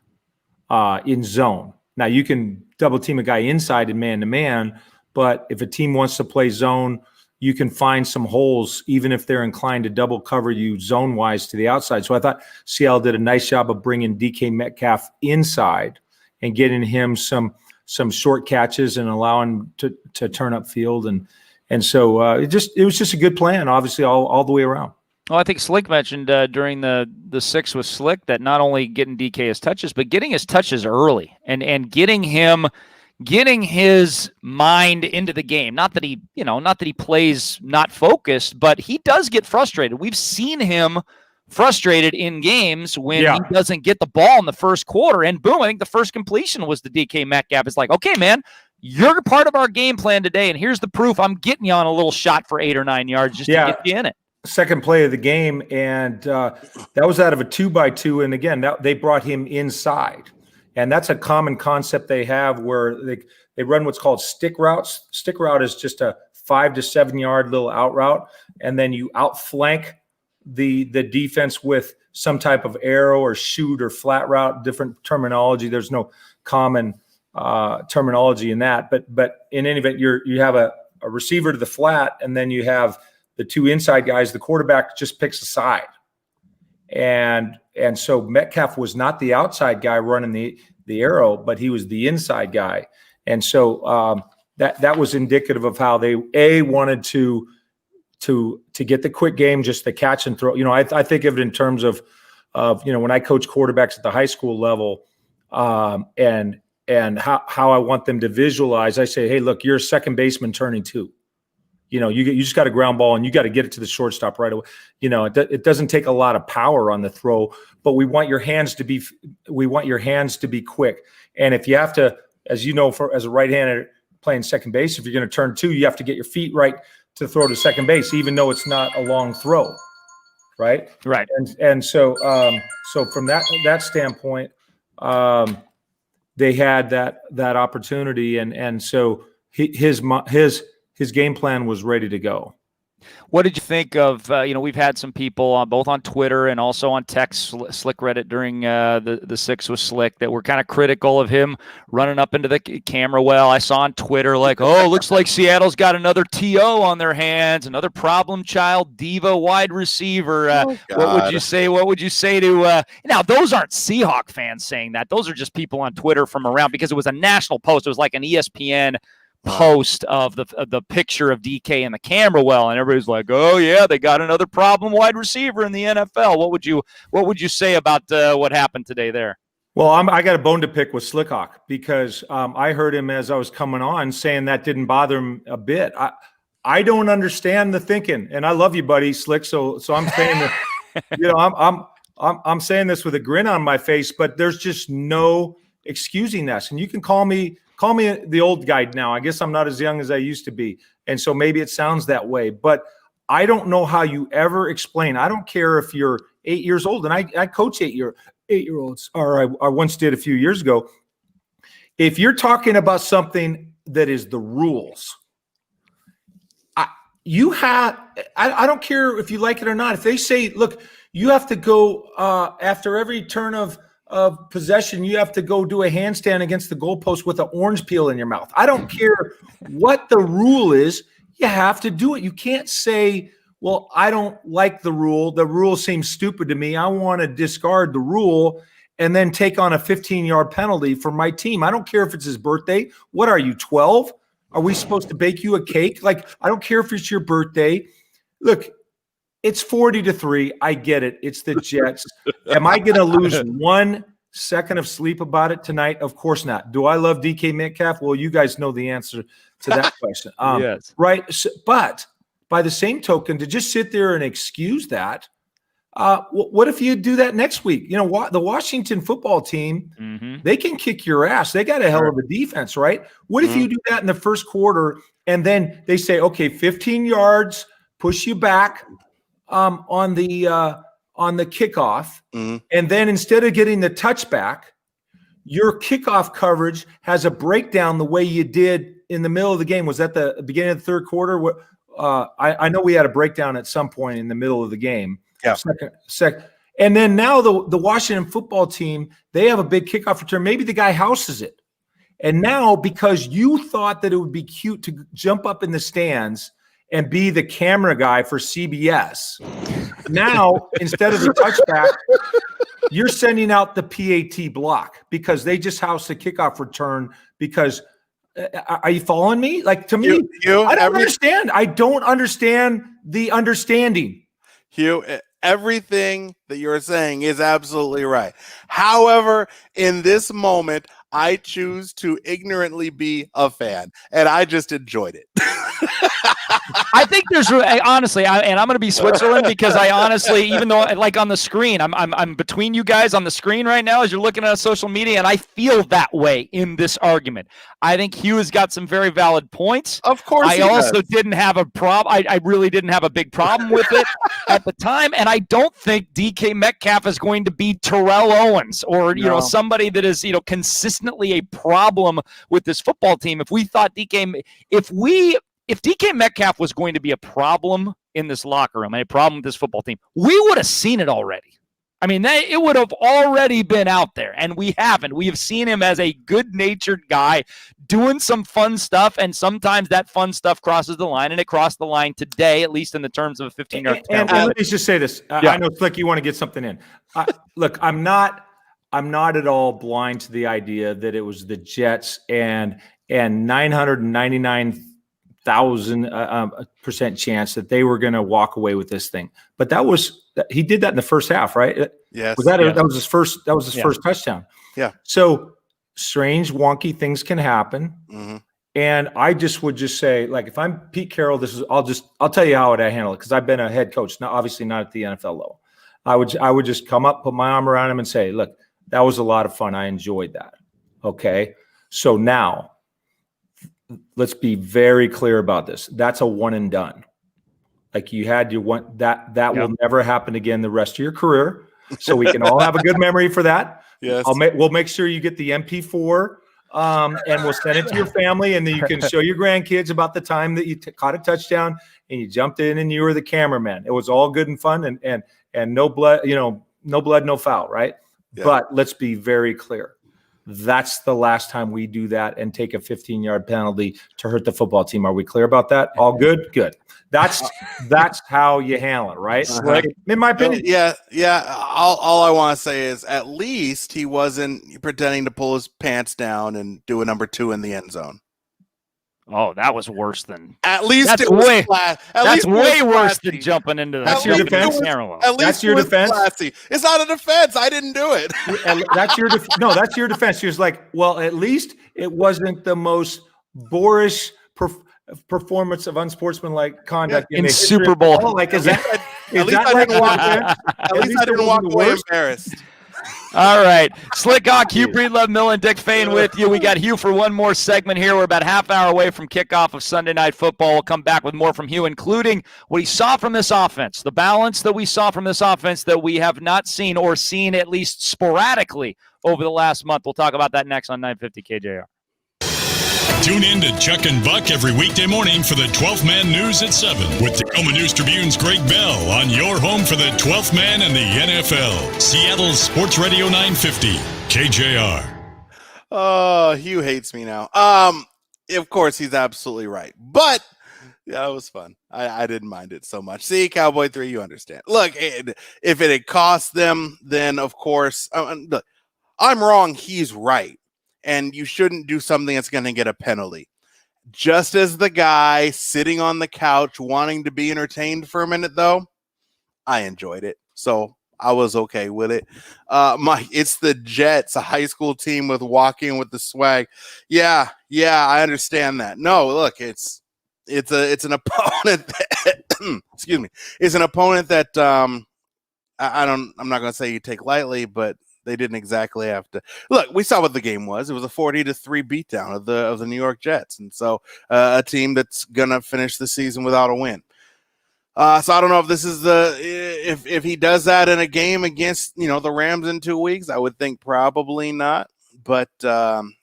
in zone. Now you can double team a guy inside in man-to-man, but if a team wants to play zone, you can find some holes even if they're inclined to double cover you zone-wise to the outside. So I thought Seattle did a nice job of bringing DK Metcalf inside and getting him some short catches and allowing to turn up field. And so it was just a good plan, obviously, all the way around. Well, I think Slick mentioned during the six with Slick that not only getting DK his touches, but getting his touches early and getting his mind into the game. Not that he plays not focused, but he does get frustrated. We've seen him frustrated in games when he doesn't get the ball in the first quarter. And boom, I think the first completion was the DK Metcalf. It's like, okay, man, you're part of our game plan today, and here's the proof. I'm getting you on a little shot for 8 or 9 yards just to get you in it. Second play of the game, and that was out of a 2x2. And again, they brought him inside, and that's a common concept they have where they run what's called stick routes. Stick route is just a 5 to 7 yard little out route, and then you outflank the defense with some type of arrow or shoot or flat route. Different terminology. There's no common terminology in that, but in any event, you have a receiver to the flat, and then you have the two inside guys. The quarterback just picks a side, and so Metcalf was not the outside guy running the arrow, but he was the inside guy, and so that was indicative of how they wanted to get the quick game, just the catch and throw. I think of it in terms of when I coach quarterbacks at the high school level, and how I want them to visualize. I say, hey, look, you're a second baseman turning two. You just got a ground ball and you got to get it to the shortstop right away. It doesn't take a lot of power on the throw, but we want your hands to be quick. And if you have to, as you know, as a right-hander playing second base, if you're going to turn two, you have to get your feet right to throw to second base, even though it's not a long throw. Right. Right. And so from that standpoint, they had that opportunity. And so his game plan was ready to go. What did you think of, we've had some people both on Twitter and also on text, Slick Reddit during the six with Slick, that were kind of critical of him running up into the camera well. I saw on Twitter looks like Seattle's got another TO on their hands, another problem child, diva wide receiver. What would you say? What would you say to now? Those aren't Seahawk fans saying that. Those are just people on Twitter from around, because it was a national post. It was like an ESPN post of the picture of DK in the camera well, and everybody's like, oh yeah, they got another problem wide receiver in the NFL. What would you say about what happened today there? Well, I got a bone to pick with Slickhawk, because I heard him as I was coming on saying that didn't bother him a bit. I don't understand the thinking, and I love you, buddy, Slick. So I'm saying that, I'm saying this with a grin on my face, but there's just no excusing this. And you can call me the old guy now. I guess I'm not as young as I used to be. And so maybe it sounds that way, but I don't know how you ever explain. I don't care if you're 8 years old, and I coach 8-year-olds, or I once did a few years ago. If you're talking about something that is the rules, I don't care if you like it or not. If they say, look, you have to go after every turn of possession, you have to go do a handstand against the goalpost with an orange peel in your mouth. I don't care what the rule is. You have to do it. You can't say, well, I don't like the rule. The rule seems stupid to me. I want to discard the rule and then take on a 15-yard penalty for my team. I don't care if it's his birthday. What are you, 12? Are we supposed to bake you a cake? I don't care if it's your birthday. Look, it's 40-3. I get it. It's the Jets. Am I going to lose 1 second of sleep about it tonight? Of course not. Do I love DK Metcalf? Well, you guys know the answer to that question. Yes. Right. So, but by the same token, to just sit there and excuse that, What if you do that next week? The Washington football team, they can kick your ass. They got a hell of a defense, right? What if you do that in the first quarter and then they say, okay, 15 yards, push you back on the kickoff, and then instead of getting the touchback, your kickoff coverage has a breakdown the way you did in the middle of the game. Was that the beginning of the third quarter? I know we had a breakdown at some point in the middle of the game. Yeah. Second. And then now the Washington football team, they have a big kickoff return. Maybe the guy houses it. And now, because you thought that it would be cute to jump up in the stands and be the camera guy for CBS, now, instead of the touchback, you're sending out the PAT block because they just housed the kickoff return because are you following me? Like, to me, I don't understand. I don't understand the understanding. Hugh, everything that you're saying is absolutely right. However, in this moment, I choose to ignorantly be a fan, and I just enjoyed it. I think there's honestly, and I'm going to be Switzerland because I honestly, even though like on the screen, I'm between you guys on the screen right now as you're looking at social media, and I feel that way in this argument. I think Hugh has got some very valid points. Of course, I also didn't have a problem. I really didn't have a big problem with it at the time, and I don't think DK Metcalf is going to be Terrell Owens or somebody that is consistently a problem with this football team. If we thought if DK Metcalf was going to be a problem in this locker room and a problem with this football team, we would have seen it already. I mean, it would have already been out there, and we haven't. We have seen him as a good-natured guy doing some fun stuff, and sometimes that fun stuff crosses the line, and it crossed the line today, at least in the terms of a 15-yard penalty. And let me just say this. I know, Slick, you want to get something in. Look, I'm not at all blind to the idea that it was the Jets and 999,000% chance that they were going to walk away with this thing. But he did that in the first half, right? Yes. That was his first touchdown. Yeah. So strange, wonky things can happen. Mm-hmm. And I would say, like, if I'm Pete Carroll, I'll tell you how I handle it, because I've been a head coach, now obviously not at the NFL level. I would just come up, put my arm around him and say, look, that was a lot of fun. I enjoyed that. Okay. So now let's be very clear about this. That's a one and done. Like, you had your one, that will never happen again the rest of your career. So we can all have a good memory for that. Yes. We'll make sure you get the MP4 and we'll send it to your family, and then you can show your grandkids about the time that you caught a touchdown and you jumped in and you were the cameraman. It was all good and fun and no blood, no blood, no foul, right? Yeah. But let's be very clear. That's the last time we do that and take a 15-yard penalty to hurt the football team. Are we clear about that? All good? Good. That's how you handle it, right? Uh-huh. Like, in my opinion. Yeah. All I want to say is, at least he wasn't pretending to pull his pants down and do a number 2 in the end zone. Oh, that was worse than. At least that's it was way. That's way worse than jumping into that. That's your defense. At least that's your defense. Classy. It's not a defense. I didn't do it. That's your no. That's your defense. She was like, well, at least it wasn't the most boorish performance of unsportsmanlike conduct in Super Bowl. Oh, like, is that? At least I didn't walk away embarrassed. All right. Slickhawk, Hugh Breedlove, Millen, Dick Fain with you. We got Hugh for one more segment here. We're about half hour away from kickoff of Sunday Night Football. We'll come back with more from Hugh, including what he saw from this offense, the balance that we saw from this offense that we have not seen, or seen at least sporadically over the last month. We'll talk about that next on 950 KJR. Tune in to Chuck and Buck every weekday morning for the 12th Man News at 7 with Tacoma News Tribune's Greg Bell on your home for the 12th Man and the NFL. Seattle's Sports Radio 950, KJR. Oh, Hugh hates me now. Of course, he's absolutely right. But yeah, it was fun. I didn't mind it so much. See, Cowboy 3, you understand. Look, if it had cost them, then of course, look, I'm wrong. He's right. And you shouldn't do something that's going to get a penalty. Just as the guy sitting on the couch wanting to be entertained for a minute, though, I enjoyed it. So I was okay with it. It's the Jets, a high school team with walking with the swag. Yeah, I understand that. No, look, it's an opponent that, excuse me, it's an opponent that I'm not going to say you take lightly, but they didn't exactly have to look. We saw what the game was. It was a 40-3 beatdown of the New York Jets, and so a team that's going to finish the season without a win. So I don't know if this is if he does that in a game against the Rams in 2 weeks. I would think probably not. But I'm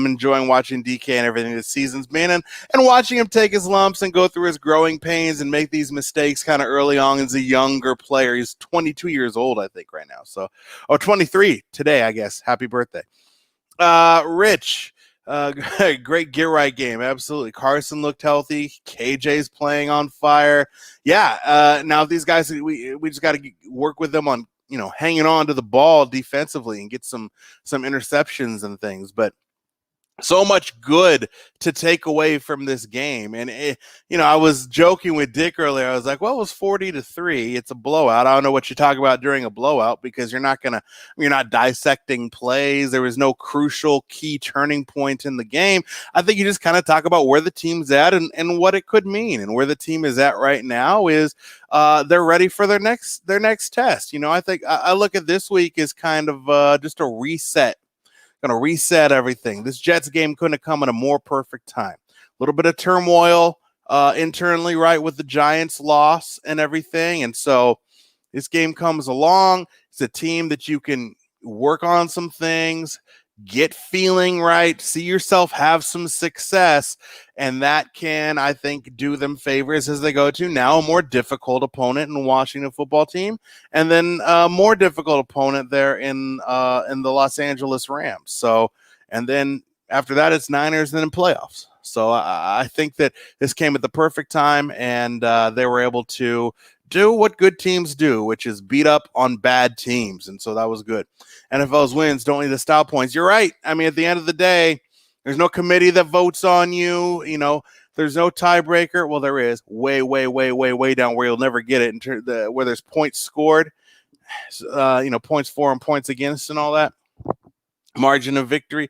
enjoying watching DK and everything this season's been, and watching him take his lumps and go through his growing pains and make these mistakes kind of early on as a younger player. He's 22 years old, I think, right now. So, 23 today, I guess. Happy birthday, Rich. Great get right game. Absolutely. Carson looked healthy. KJ's playing on fire. Yeah. Now these guys, we just got to work with them on, hanging on to the ball defensively and get some interceptions and things, but so much good to take away from this game. And I was joking with Dick earlier. I was like, well, it was 40-3. It's a blowout. I don't know what you talk about during a blowout because you're not dissecting plays. There was no crucial key turning point in the game. I think you just kind of talk about where the team's at and what it could mean. And where the team is at right now is they're ready for their next test. I think I look at this week as kind of just a reset. Going to reset everything. This Jets game couldn't have come at a more perfect time. A little bit of turmoil internally, right, with the Giants' loss and everything. And so this game comes along. It's a team that you can work on some things, get feeling right, see yourself have some success, and that can, I think, do them favors as they go to now a more difficult opponent in Washington football team, and then a more difficult opponent there in the Los Angeles Rams. So, and then after that, it's Niners and then playoffs. So I think that this came at the perfect time, and they were able to do what good teams do, which is beat up on bad teams. And so that was good. NFL's wins don't need the style points. You're right. I mean, at the end of the day, there's no committee that votes on you. There's no tiebreaker. Well, there is way, way, way, way, way down where you'll never get it where there's points scored, points for and points against and all that. Margin of victory.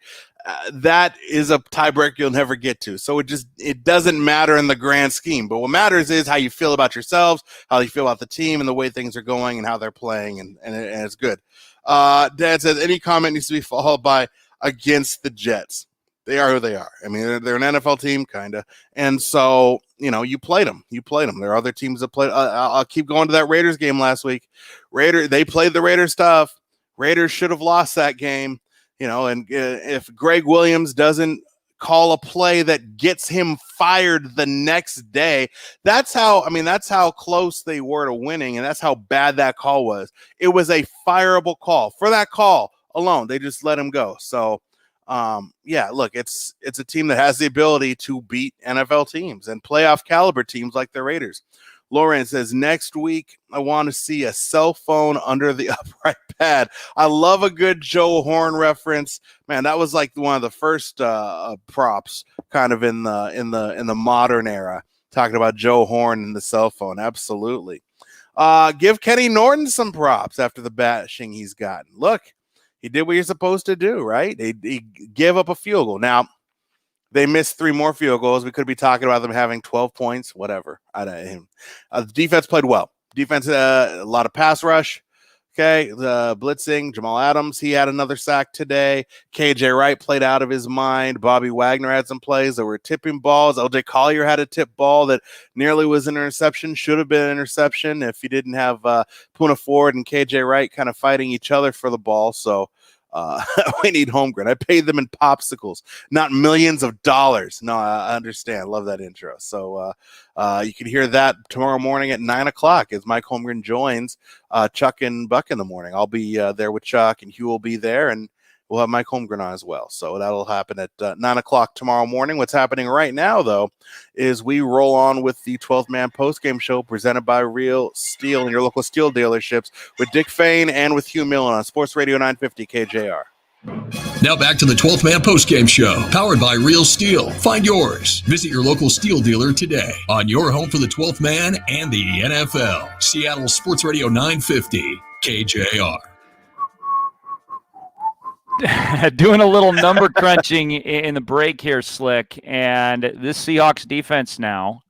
That is a tiebreaker you'll never get to. So it doesn't matter in the grand scheme. But what matters is how you feel about yourselves, how you feel about the team, and the way things are going and how they're playing, and it's good. Dad says any comment needs to be followed by against the Jets. They are who they are. I mean, they're an NFL team, kind of. And so, you played them. There are other teams that played. I'll keep going to that Raiders game last week. They played the Raiders tough. Raiders should have lost that game. And if Greg Williams doesn't call a play that gets him fired the next day, that's how close they were to winning, and that's how bad that call was. It was a fireable call. For that call alone, they just let him go. So, look, it's a team that has the ability to beat NFL teams and playoff caliber teams like the Raiders. Lauren says, next week, I want to see a cell phone under the upright pad. I love a good Joe Horn reference. Man, that was like one of the first props kind of in the modern era, talking about Joe Horn and the cell phone. Absolutely. Give Kenny Norton some props after the bashing he's gotten. Look, he did what you're supposed to do, right? He gave up a field goal. Now, they missed 3 more field goals. We could be talking about them having 12 points, whatever. The defense played well. Defense, a lot of pass rush. Okay, the blitzing, Jamal Adams, he had another sack today. KJ Wright played out of his mind. Bobby Wagner had some plays that were tipping balls. LJ Collier had a tip ball that nearly was an interception, should have been an interception if you didn't have Poona Ford and KJ Wright kind of fighting each other for the ball. So we need Holmgren. I paid them in popsicles, not millions of dollars. No, I understand. Love that intro. So you can hear that tomorrow morning at 9:00 as Mike Holmgren joins Chuck and Buck in the morning. I'll be there with Chuck, and Hugh will be there, and we'll have Mike Holmgren on as well. So that'll happen at 9:00 tomorrow morning. What's happening right now, though, is we roll on with the 12th Man postgame show presented by Real Steel and your local steel dealerships with Dick Fain and with Hugh Millen on Sports Radio 950 KJR. Now back to the 12th Man postgame show, powered by Real Steel. Find yours. Visit your local steel dealer today on your home for the 12th Man and the NFL. Seattle Sports Radio 950 KJR. Doing a little number crunching in the break here, Slick, and this Seahawks defense now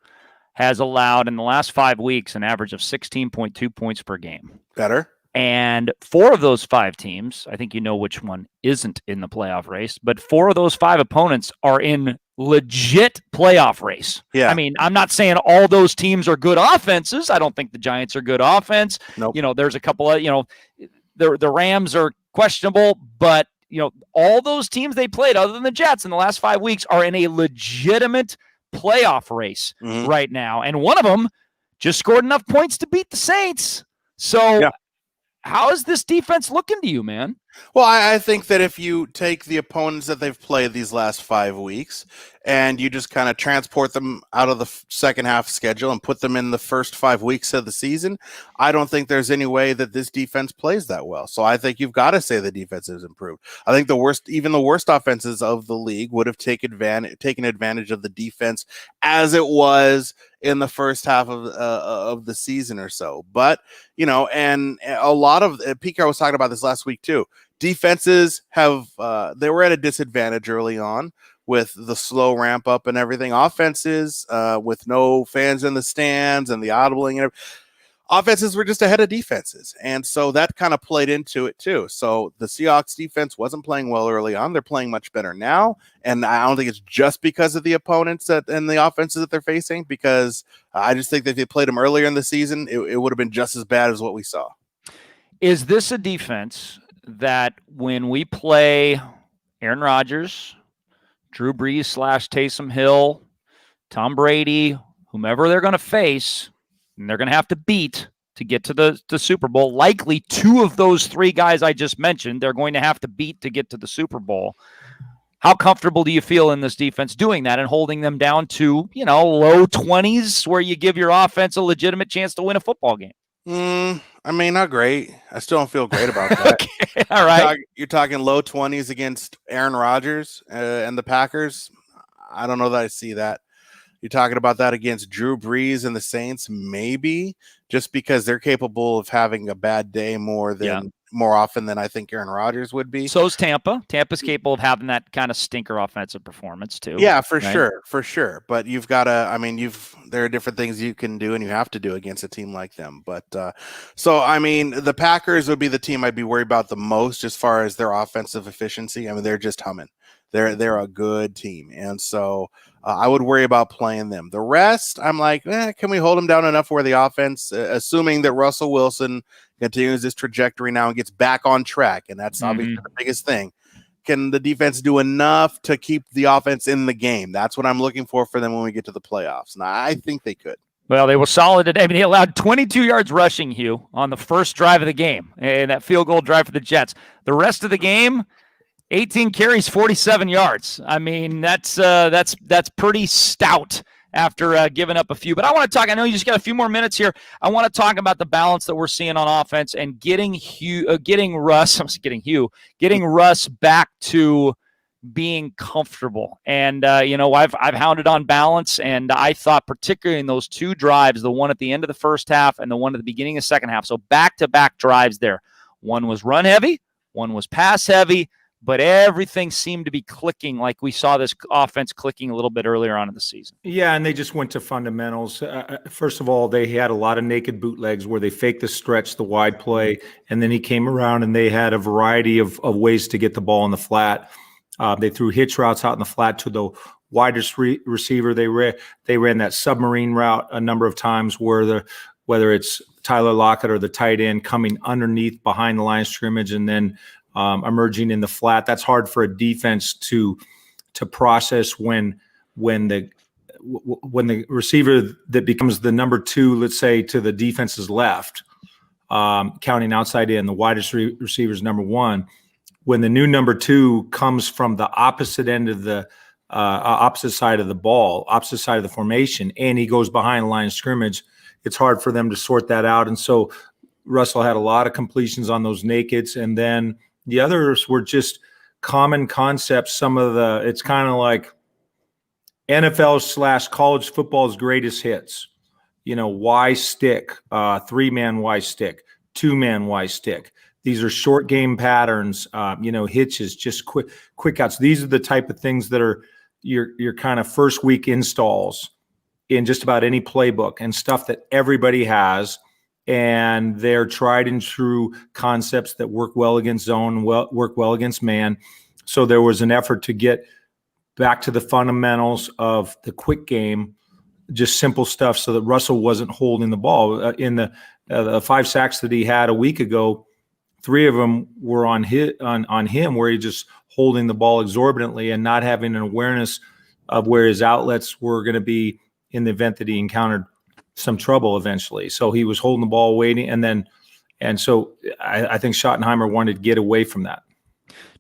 has allowed in the last 5 weeks an average of 16.2 points per game. Better. And 4 of those 5 teams, I think you know which one isn't in the playoff race, but 4 of those 5 opponents are in legit playoff race. Yeah. I mean, I'm not saying all those teams are good offenses. I don't think the Giants are good offense. Nope. There's a couple of, the Rams are questionable, but, all those teams they played other than the Jets in the last 5 weeks are in a legitimate playoff race right now. And one of them just scored enough points to beat the Saints. So how is this defense looking to you, man? Well, I think that if you take the opponents that they've played these last 5 weeks and you just kind of transport them out of the second half schedule and put them in the first 5 weeks of the season, I don't think there's any way that this defense plays that well. So I think you've got to say the defense has improved. I think even the worst offenses of the league would have taken advantage of the defense as it was in the first half of the season or so. But, and a lot of Pete Carroll was talking about this last week too. Defenses they were at a disadvantage early on with the slow ramp up and everything. Offenses with no fans in the stands and the audibling and offenses were just ahead of defenses. And so that kind of played into it too. So the Seahawks defense wasn't playing well early on. They're playing much better now. And I don't think it's just because of the opponents and the offenses that they're facing, because I just think that if they played them earlier in the season, it would have been just as bad as what we saw. Is this a defense that when we play Aaron Rodgers, Drew Brees / Taysom Hill, Tom Brady, whomever they're going to face, and they're going to have to beat to get to the Super Bowl, likely 2 of those 3 guys I just mentioned, they're going to have to beat to get to the Super Bowl. How comfortable do you feel in this defense doing that and holding them down to, low 20s where you give your offense a legitimate chance to win a football game? I mean, not great. I still don't feel great about that. Okay, all right. You're talking low 20s against Aaron Rodgers and the Packers. I don't know that I see that. You're talking about that against Drew Brees and the Saints, maybe, just because they're capable of having a bad day more often than I think Aaron Rodgers would be. So is Tampa. Tampa's capable of having that kind of stinker offensive performance too. Yeah, for sure. But you've got to, there are different things you can do and you have to do against a team like them. But the Packers would be the team I'd be worried about the most as far as their offensive efficiency. I mean, they're just humming. They're a good team. And so I would worry about playing them. The rest, I'm like, can we hold them down enough where the offense, assuming that Russell Wilson continues this trajectory now and gets back on track, and that's obviously the biggest thing. Can the defense do enough to keep the offense in the game? That's what I'm looking for them when we get to the playoffs. And I think they could. Well, they were solid today. I mean, they allowed 22 yards rushing, Hugh, on the first drive of the game, and that field goal drive for the Jets. The rest of the game, 18 carries, 47 yards. I mean, that's pretty stout after giving up a few. But I want to talk. I know you just got a few more minutes here. I want to talk about the balance that we're seeing on offense and getting Russ back to being comfortable. And I've hounded on balance, and I thought particularly in those 2 drives, the one at the end of the first half and the one at the beginning of the second half. So back-to-back drives there. One was run heavy, one was pass heavy. But everything seemed to be clicking like we saw this offense clicking a little bit earlier on in the season. Yeah, and they just went to fundamentals. First of all, they had a lot of naked bootlegs where they faked the stretch, the wide play, and then he came around and they had a variety of ways to get the ball in the flat. They threw hitch routes out in the flat to the widest receiver. They ran that submarine route a number of times whether it's Tyler Lockett or the tight end coming underneath behind the line of scrimmage and then emerging in the flat. That's hard for a defense to process when the receiver that becomes the number 2, let's say, to the defense's left, counting outside in, the widest receiver is number 1. When the new number 2 comes from the opposite end of the opposite side of the ball, opposite side of the formation, and he goes behind the line of scrimmage, it's hard for them to sort that out. And so Russell had a lot of completions on those nakeds, and then the others were just common concepts. It's kind of like NFL / college football's greatest hits. Y stick, 3-man Y stick, 2-man Y stick. These are short game patterns, hitches, just quick outs. These are the type of things that are your kind of first week installs in just about any playbook and stuff that everybody has. and they're tried and true concepts that work well against zone, work well against man. So there was an effort to get back to the fundamentals of the quick game, just simple stuff, so that Russell wasn't holding the ball. In the 5 sacks that he had a week ago, 3 of them were on him, where he just holding the ball exorbitantly and not having an awareness of where his outlets were going to be in the event that he encountered some trouble eventually. So he was holding the ball, waiting, and so I think Schottenheimer wanted to get away from that.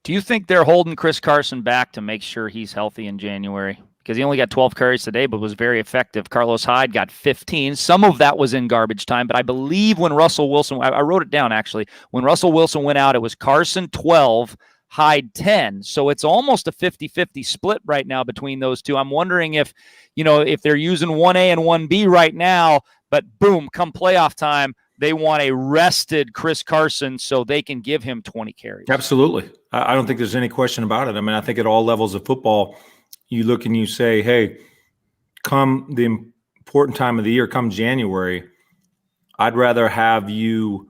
Do you think they're holding Chris Carson back to make sure he's healthy in January? Because he only got 12 carries today, but was very effective. Carlos Hyde got 15. Some of that was in garbage time, but I believe when Russell Wilson, I wrote it down actually, when Russell Wilson went out, it was Carson 12, Hyde 10. So it's almost a 50-50 split right now between those two. I'm wondering if they're using 1A and 1B right now, but boom, come playoff time, they want a rested Chris Carson so they can give him 20 carries. Absolutely. I don't think there's any question about it. I mean, I think at all levels of football, you look and you say, hey, come the important time of the year, come January, I'd rather have you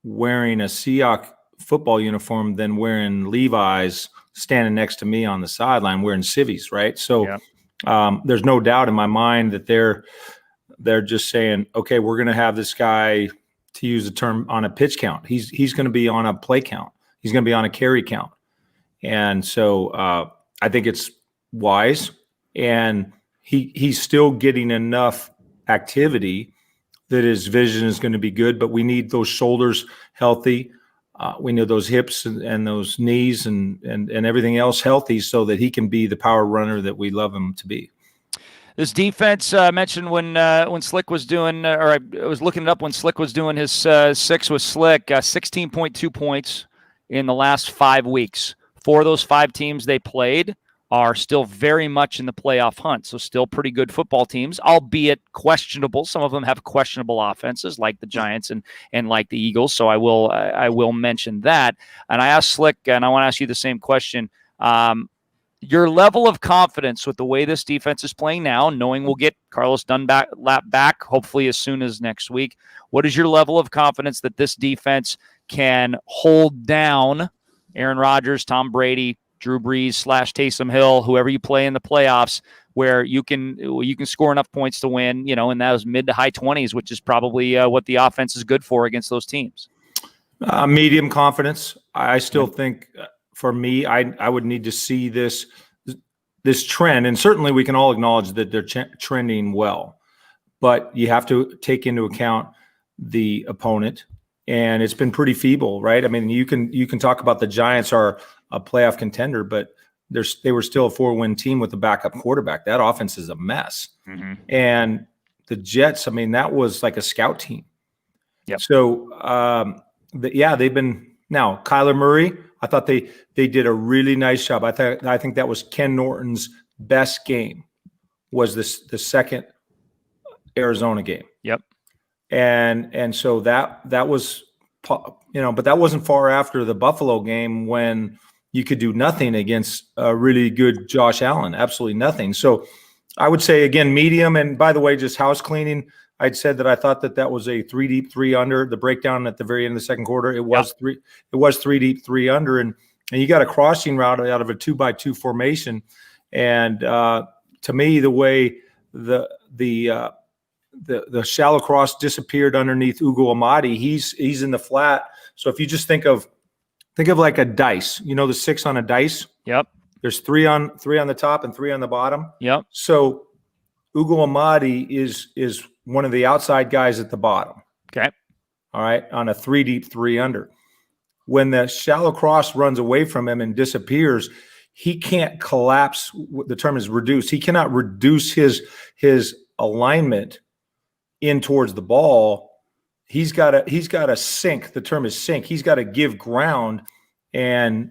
wearing a Seahawks football uniform than wearing Levi's standing next to me on the sideline wearing civvies, right? So there's no doubt in my mind that they're just saying, okay, we're going to have this guy, to use the term, on a pitch count. He's going to be on a play count. He's going to be on a carry count. And so I think it's wise, and he's still getting enough activity that his vision is going to be good, but we need those shoulders healthy. We need those hips and those knees and everything else healthy so that he can be the power runner that we love him to be. This defense mentioned when Slick was doing, or I was looking it up when Slick was doing his 6 with Slick, 16.2 points in the last 5 weeks. 4 of those 5 teams they played are still very much in the playoff hunt. So still pretty good football teams, albeit questionable. Some of them have questionable offenses like the Giants and like the Eagles. So I will mention that. And I asked Slick, and I want to ask you the same question. Your level of confidence with the way this defense is playing now, knowing we'll get Carlos Dunlap back hopefully as soon as next week. What is your level of confidence that this defense can hold down Aaron Rodgers, Tom Brady, Drew Brees / Taysom Hill, whoever you play in the playoffs, where you can score enough points to win, in those mid to high 20s, which is probably what the offense is good for against those teams? Medium confidence. I still think, for me, I would need to see this trend, and certainly we can all acknowledge that they're trending well, but you have to take into account the opponent, and it's been pretty feeble, right? I mean, you can talk about the Giants are a playoff contender, but they were still a 4-win team with a backup quarterback. That offense is a mess. Mm-hmm. And the Jets, I mean, that was like a scout team. Yep. So, they've been – now, Kyler Murray, I thought they did a really nice job. I think that was Ken Norton's best game, was the second Arizona game. Yep. And so that was, but that wasn't far after the Buffalo game when you could do nothing against a really good Josh Allen, absolutely nothing. So I would say, again, medium. And by the way, just house cleaning, I'd said that I thought that was a 3 deep, 3 under. The breakdown at the very end of the second quarter, it was 3 deep, 3 under, and you got a crossing route out of a 2x2 formation. And to me, the way the shallow cross disappeared underneath Ugo Amadi, he's in the flat. So if you just think of like a dice, the 6 on a dice. Yep. There's 3 on the top and 3 on the bottom. Yep. So Ugo Amadi is one of the outside guys at the bottom. Okay. All right. On a 3 deep, 3 under. When the shallow cross runs away from him and disappears, he can't collapse. The term is reduce. He cannot reduce his alignment in towards the ball. He's got to sink. The term is sink. He's got to give ground and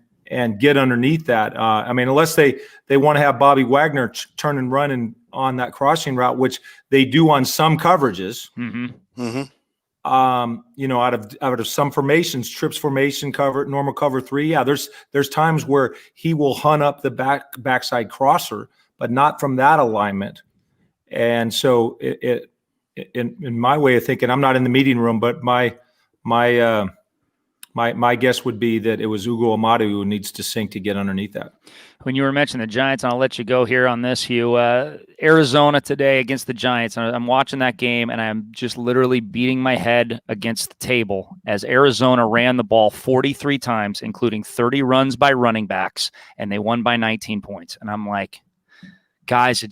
get underneath that. I mean, unless they want to have Bobby Wagner turn and run on that crossing route, which they do on some coverages. Mm-hmm. Mm-hmm. Out of some formations, trips formation, cover, normal cover 3. Yeah, there's times where he will hunt up the backside crosser, but not from that alignment. And so in my way of thinking, I'm not in the meeting room, but my guess would be that it was Ugo Amadu who needs to sink to get underneath that. When you were mentioning the Giants, and I'll let you go here on this, Hugh, Arizona today against the Giants. I'm watching that game, and I'm just literally beating my head against the table as Arizona ran the ball 43 times, including 30 runs by running backs, and they won by 19 points. And I'm like, guys, it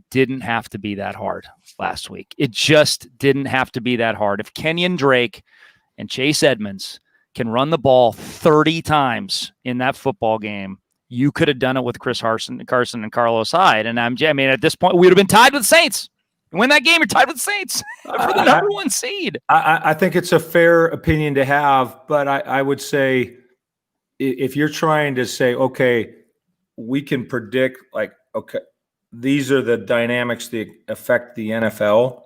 didn't have to be that hard last week. It just didn't have to be that hard. If Kenyon Drake and Chase Edmonds can run the ball 30 times in that football game, you could have done it with Chris Carson and Carlos Hyde. And I mean, at this point, we would have been tied with the Saints. You win that game, you're tied with the Saints for the number one seed. I think it's a fair opinion to have, but I would say if you're trying to say, okay, we can predict, like, okay, these are the dynamics that affect the NFL.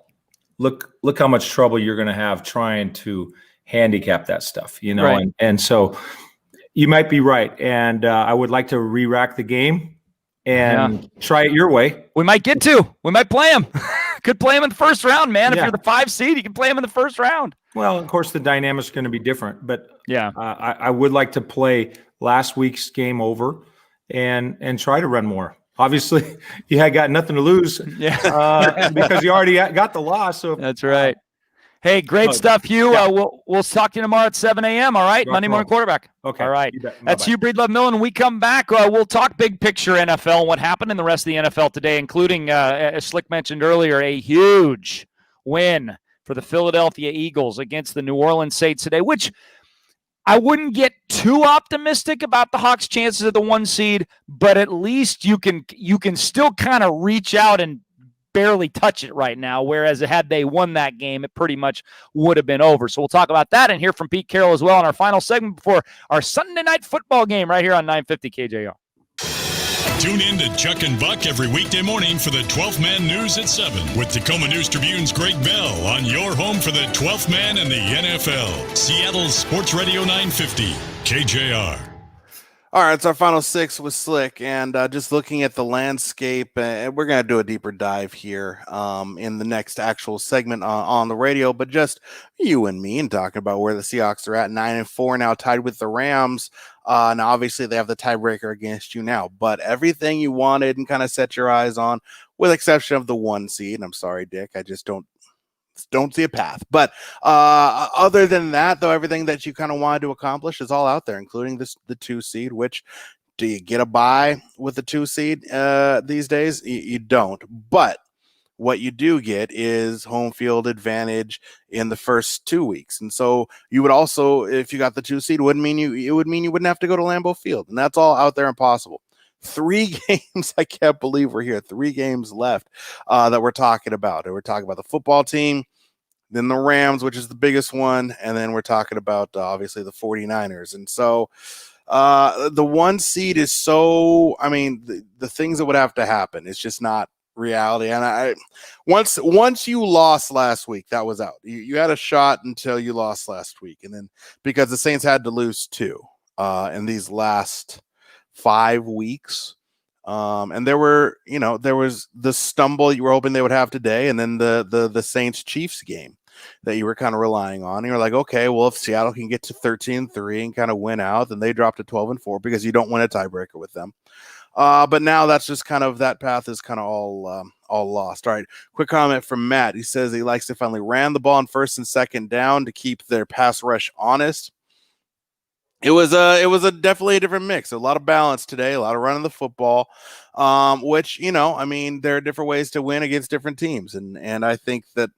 Look how much trouble you're going to have trying to handicap that stuff, you know? Right. And so you might be right. And I would like to re-rack the game and try it your way. We might get to. We might play him. Could play him in the first round, man. If you're the 5 seed, you can play him in the first round. Well, of course, the dynamics are going to be different. But yeah, I would like to play last week's game over and try to run more. Obviously, you had got nothing to lose because you already got the loss. So that's right. Hey, great stuff, Hugh. Yeah. We'll talk to you tomorrow at 7 a.m., all right? Monday Morning Quarterback. Okay. All right. That's Hugh Breedlove Millen. When we come back, we'll talk big picture NFL and what happened in the rest of the NFL today, including, as Slick mentioned earlier, a huge win for the Philadelphia Eagles against the New Orleans Saints today, which I wouldn't get too optimistic about the Hawks' chances of the 1 seed, but at least you can still kind of reach out and barely touch it right now, whereas had they won that game, it pretty much would have been over. So we'll talk about that and hear from Pete Carroll as well in our final segment before our Sunday night football game right here on 950 KJR. Tune in to Chuck and Buck every weekday morning for the 12th Man News at 7 with Tacoma News Tribune's Greg Bell on your home for the 12th Man and the NFL. Seattle's Sports Radio 950 KJR. All right, it's our final 6 with Slick, and just looking at the landscape, and we're going to do a deeper dive here in the next actual segment on the radio, but just you and me and talking about where the Seahawks are at 9-4 now, tied with the Rams. Now, obviously, they have the tiebreaker against you now, but everything you wanted and kind of set your eyes on, with exception of the 1 seed. And I'm sorry, Dick, I just don't see a path. But other than that, though, everything that you kind of wanted to accomplish is all out there, including the 2 seed, which do you get a bye with the 2 seed these days? You don't. But what you do get is home field advantage in the first 2 weeks. And so you would also, if you got the 2 seed, it would mean you wouldn't have to go to Lambeau Field. And that's all out there and possible. 3 games, I can't believe we're here. 3 games left that we're talking about. And we're talking about the football team, then the Rams, which is the biggest one, and then we're talking about, obviously, the 49ers. And so the 1 seed is so, I mean, the things that would have to happen, it's just not reality. And once you lost last week, that was out. You had a shot until you lost last week. And then because the Saints had to lose 2 in these last 5 weeks. And there was the stumble you were hoping they would have today, and then the Saints Chiefs game that you were kind of relying on. And you're like, okay, well, if Seattle can get to 13-3 and kind of win out, then they drop to 12-4 because you don't win a tiebreaker with them. But now that's just kind of, that path is kind of all lost. All right, quick comment from Matt. He says he likes to finally ran the ball on 1st and 2nd down to keep their pass rush honest. It was definitely a different mix. A lot of balance today, a lot of running the football, which, I mean, there are different ways to win against different teams. And I think that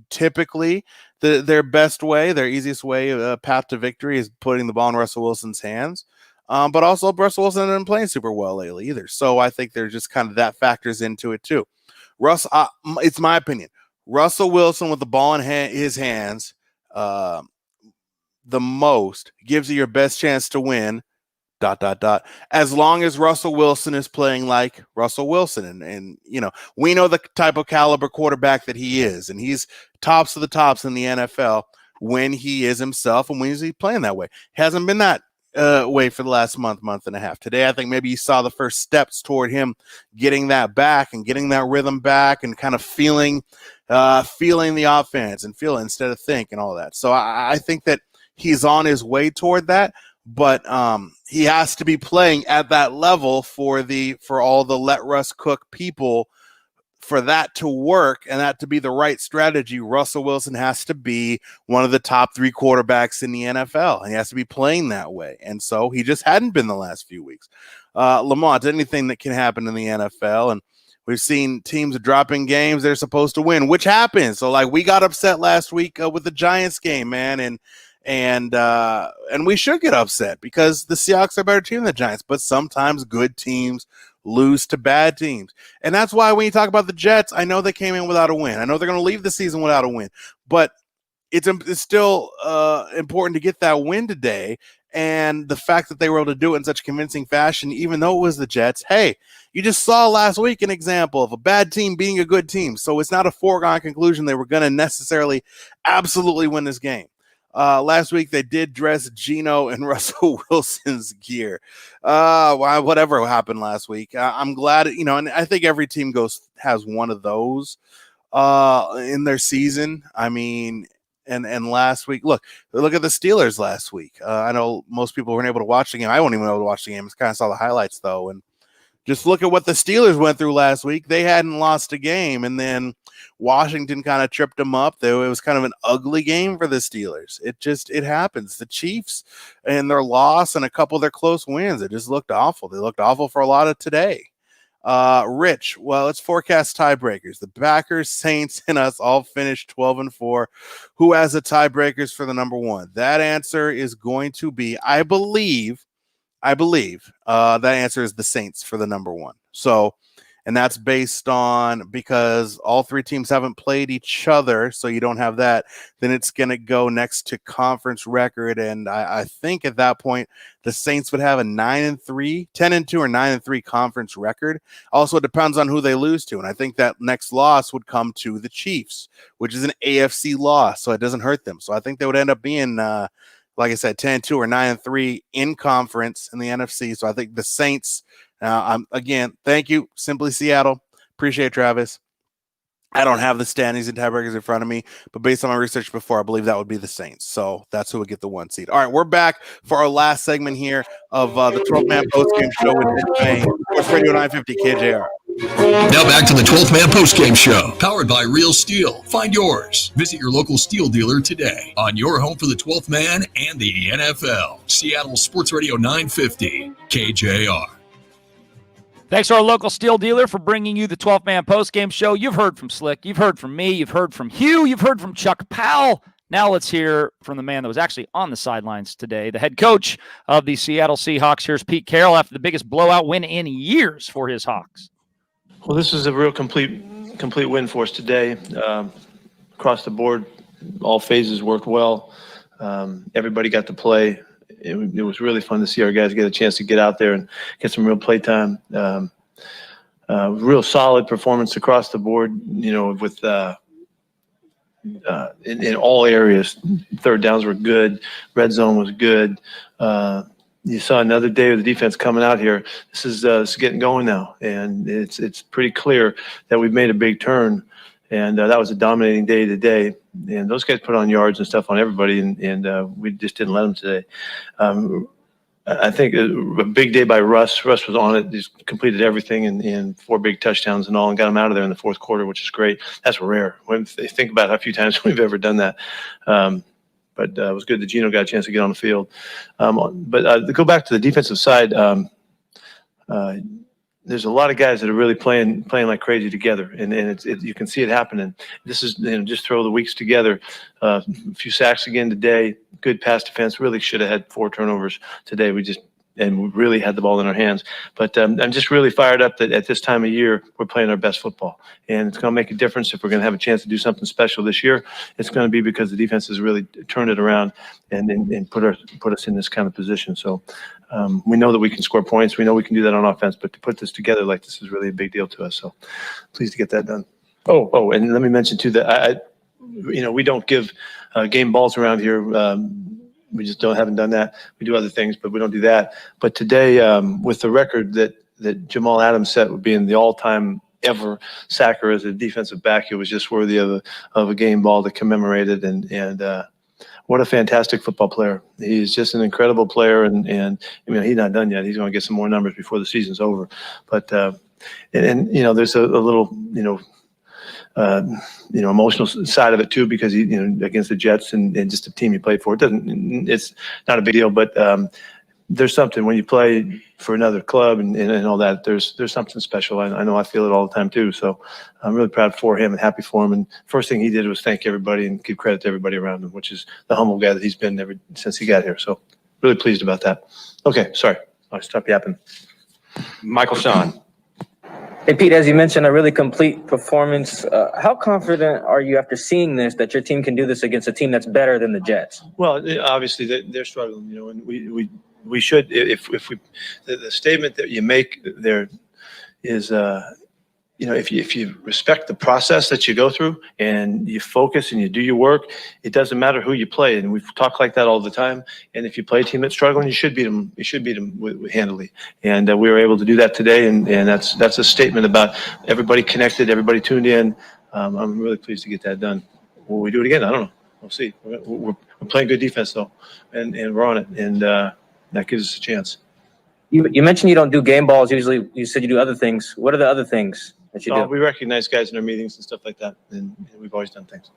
typically their best way, their easiest way, path to victory is putting the ball in Russell Wilson's hands. But also Russell Wilson hasn't been playing super well lately either. So I think there's just kind of that factors into it too. It's my opinion. Russell Wilson with the ball in his hands, the most gives you your best chance to win, ... as long as Russell Wilson is playing like Russell Wilson. And we know the type of caliber quarterback that he is, and he's tops of the tops in the NFL when he is himself and when he's playing that way. Hasn't been that way for the last month and a half. Today, I think maybe you saw the first steps toward him getting that back and getting that rhythm back and kind of feeling feeling the offense and feel instead of think and all that. So I think that he's on his way toward that, but he has to be playing at that level for all the let Russ cook people. For that to work and that to be the right strategy, Russell Wilson has to be one of the top 3 quarterbacks in the NFL. He has to be playing that way. And so he just hadn't been the last few weeks. Lamont, anything that can happen in the NFL. And we've seen teams dropping games they're supposed to win, which happens. So like we got upset last week with the Giants game, man. And we should get upset because the Seahawks are a better team than the Giants, but sometimes good teams lose to bad teams. And that's why when you talk about the Jets, I know they came in without a win. I know they're going to leave the season without a win, but it's still important to get that win today. And the fact that they were able to do it in such convincing fashion, even though it was the Jets, hey, you just saw last week an example of a bad team being a good team. So it's not a foregone conclusion they were going to necessarily absolutely win this game. Last week they did dress Geno and Russell Wilson's gear. Whatever happened last week, I'm glad, and I think every team has one of those in their season. I mean, and last week, look at the Steelers last week. I know most people weren't able to watch the game. I wasn't even able to watch the game. I kind of saw the highlights though, and just look at what the Steelers went through last week. They hadn't lost a game, and then Washington kind of tripped them up. It was kind of an ugly game for the Steelers. It happens. The Chiefs and their loss and a couple of their close wins, it just looked awful. They looked awful for a lot of today. Rich, well, let's forecast tiebreakers. The Packers, Saints, and us all finished 12-4. Who has the tiebreakers for the number 1? That answer is going to be, I believe that answer is the Saints for the number 1. So, and that's based on because all 3 teams haven't played each other, so you don't have that. Then it's going to go next to conference record, and I think at that point the Saints would have a 10-2 or 9-3 conference record. Also, it depends on who they lose to, and I think that next loss would come to the Chiefs, which is an AFC loss, so it doesn't hurt them. So I think they would end up being like I said, 10-2 or 9-3 in conference in the NFC. So I think the Saints, again, thank you, Simply Seattle. Appreciate it, Travis. I don't have the standings and tiebreakers in front of me, but based on my research before, I believe that would be the Saints. So that's who would get the 1 seed. All right, we're back for our last segment here of the 12-man postgame show with Fain. Sports Radio 950 KJR. Now back to the 12th Man Postgame Show, powered by Real Steel. Find yours. Visit your local steel dealer today on your home for the 12th man and the NFL. Seattle Sports Radio 950 KJR. Thanks to our local steel dealer for bringing you the 12th Man Postgame Show. You've heard from Slick. You've heard from me. You've heard from Hugh. You've heard from Chuck Powell. Now let's hear from the man that was actually on the sidelines today, the head coach of the Seattle Seahawks. Here's Pete Carroll after the biggest blowout win in years for his Hawks. Well, this is a real complete win for us today. Across the board, all phases worked well. Everybody got to play. It was really fun to see our guys get a chance to get out there and get some real play time. Real solid performance across the board, with in all areas. Third downs were good. Red zone was good. You saw another day of the defense coming out here. This is getting going now, and it's pretty clear that we've made a big turn. And that was a dominating day today. And those guys put on yards and stuff on everybody, and we just didn't let them today. I think a big day by Russ. Russ was on it. He's completed everything and 4 big touchdowns and all, and got him out of there in the fourth quarter, which is great. That's rare. When they think about how few times we've ever done that. But it was good that Geno got a chance to get on the field. But to go back to the defensive side, there's a lot of guys that are really playing like crazy together, and you can see it happening. This is just throw the weeks together. A few sacks again today. Good pass defense. Really should have had 4 turnovers today. We really had the ball in our hands. But I'm just really fired up that at this time of year we're playing our best football, and it's going to make a difference if we're going to have a chance to do something special this year. It's going to be because the defense has really turned it around and put us in this kind of position. So we know that we can score points. We know we can do that on offense, but to put this together like this is really a big deal to us. So pleased to get that done. Oh, and let me mention too that we don't give game balls around here. We just haven't done that. We do other things, but we don't do that. But today, with the record that Jamal Adams set with being the all-time ever sack her as a defensive back. It was just worthy of a game ball to commemorate it. And what a fantastic football player. He's just an incredible player. And I mean, he's not done yet. He's going to get some more numbers before the season's over. But, there's a little, emotional side of it too, because he, against the Jets and just the team he played for, it's not a big deal, but there's something when you play for another club and all that, there's something special. I know I feel it all the time too. So I'm really proud for him and happy for him. And first thing he did was thank everybody and give credit to everybody around him, which is the humble guy that he's been ever since he got here. So really pleased about that. Okay. Sorry. I'll stop yapping. Michael Sean. Hey, Pete, as you mentioned, a really complete performance. How confident are you after seeing this that your team can do this against a team that's better than the Jets? Well, obviously they're struggling, and we should, if we, the statement that you make there is, if you respect the process that you go through and you focus and you do your work, it doesn't matter who you play. And we talk like that all the time. And if you play a team that's struggling, you should beat them. You should beat them handily. And we were able to do that today. And that's a statement about everybody connected, everybody tuned in. I'm really pleased to get that done. Will we do it again? I don't know. We'll see. We're playing good defense though, and we're on it. And that gives us a chance. You mentioned you don't do game balls. Usually you said you do other things. What are the other things that you do? We recognize guys in our meetings and stuff like that, and we've always done things.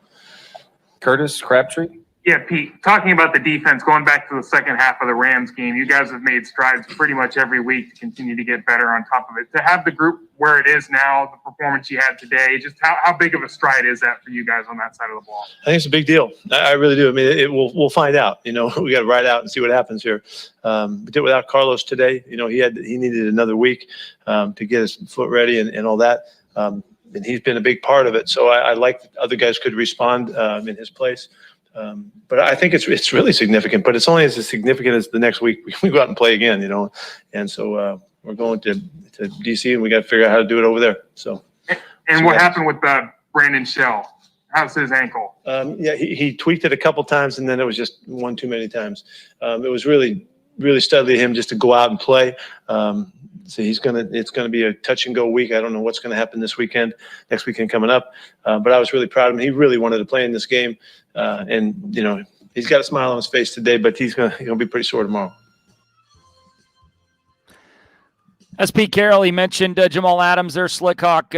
Curtis Crabtree. Yeah, Pete, talking about the defense, going back to the second half of the Rams game, you guys have made strides pretty much every week to continue to get better on top of it. To have the group where it is now, the performance you had today, just how big of a stride is that for you guys on that side of the ball? I think it's a big deal. I really do. I mean, we'll find out. We got to ride out and see what happens here. We did without Carlos today. He needed another week to get his foot ready and all that. And he's been a big part of it. So I like that other guys could respond in his place. But I think it's really significant, but it's only as significant as the next week we go out and play again, And so we're going to DC and we got to figure out how to do it over there. So. And what happened with Brandon Shell? How's his ankle? He tweaked it a couple times and then it was just one too many times. It was really, really studly of him just to go out and play. So it's going to be a touch and go week. I don't know what's going to happen next weekend coming up. But I was really proud of him. He really wanted to play in this game. And he's got a smile on his face today, but he's going to be pretty sore tomorrow. As Pete Carroll, he mentioned Jamal Adams, their Slickhawk,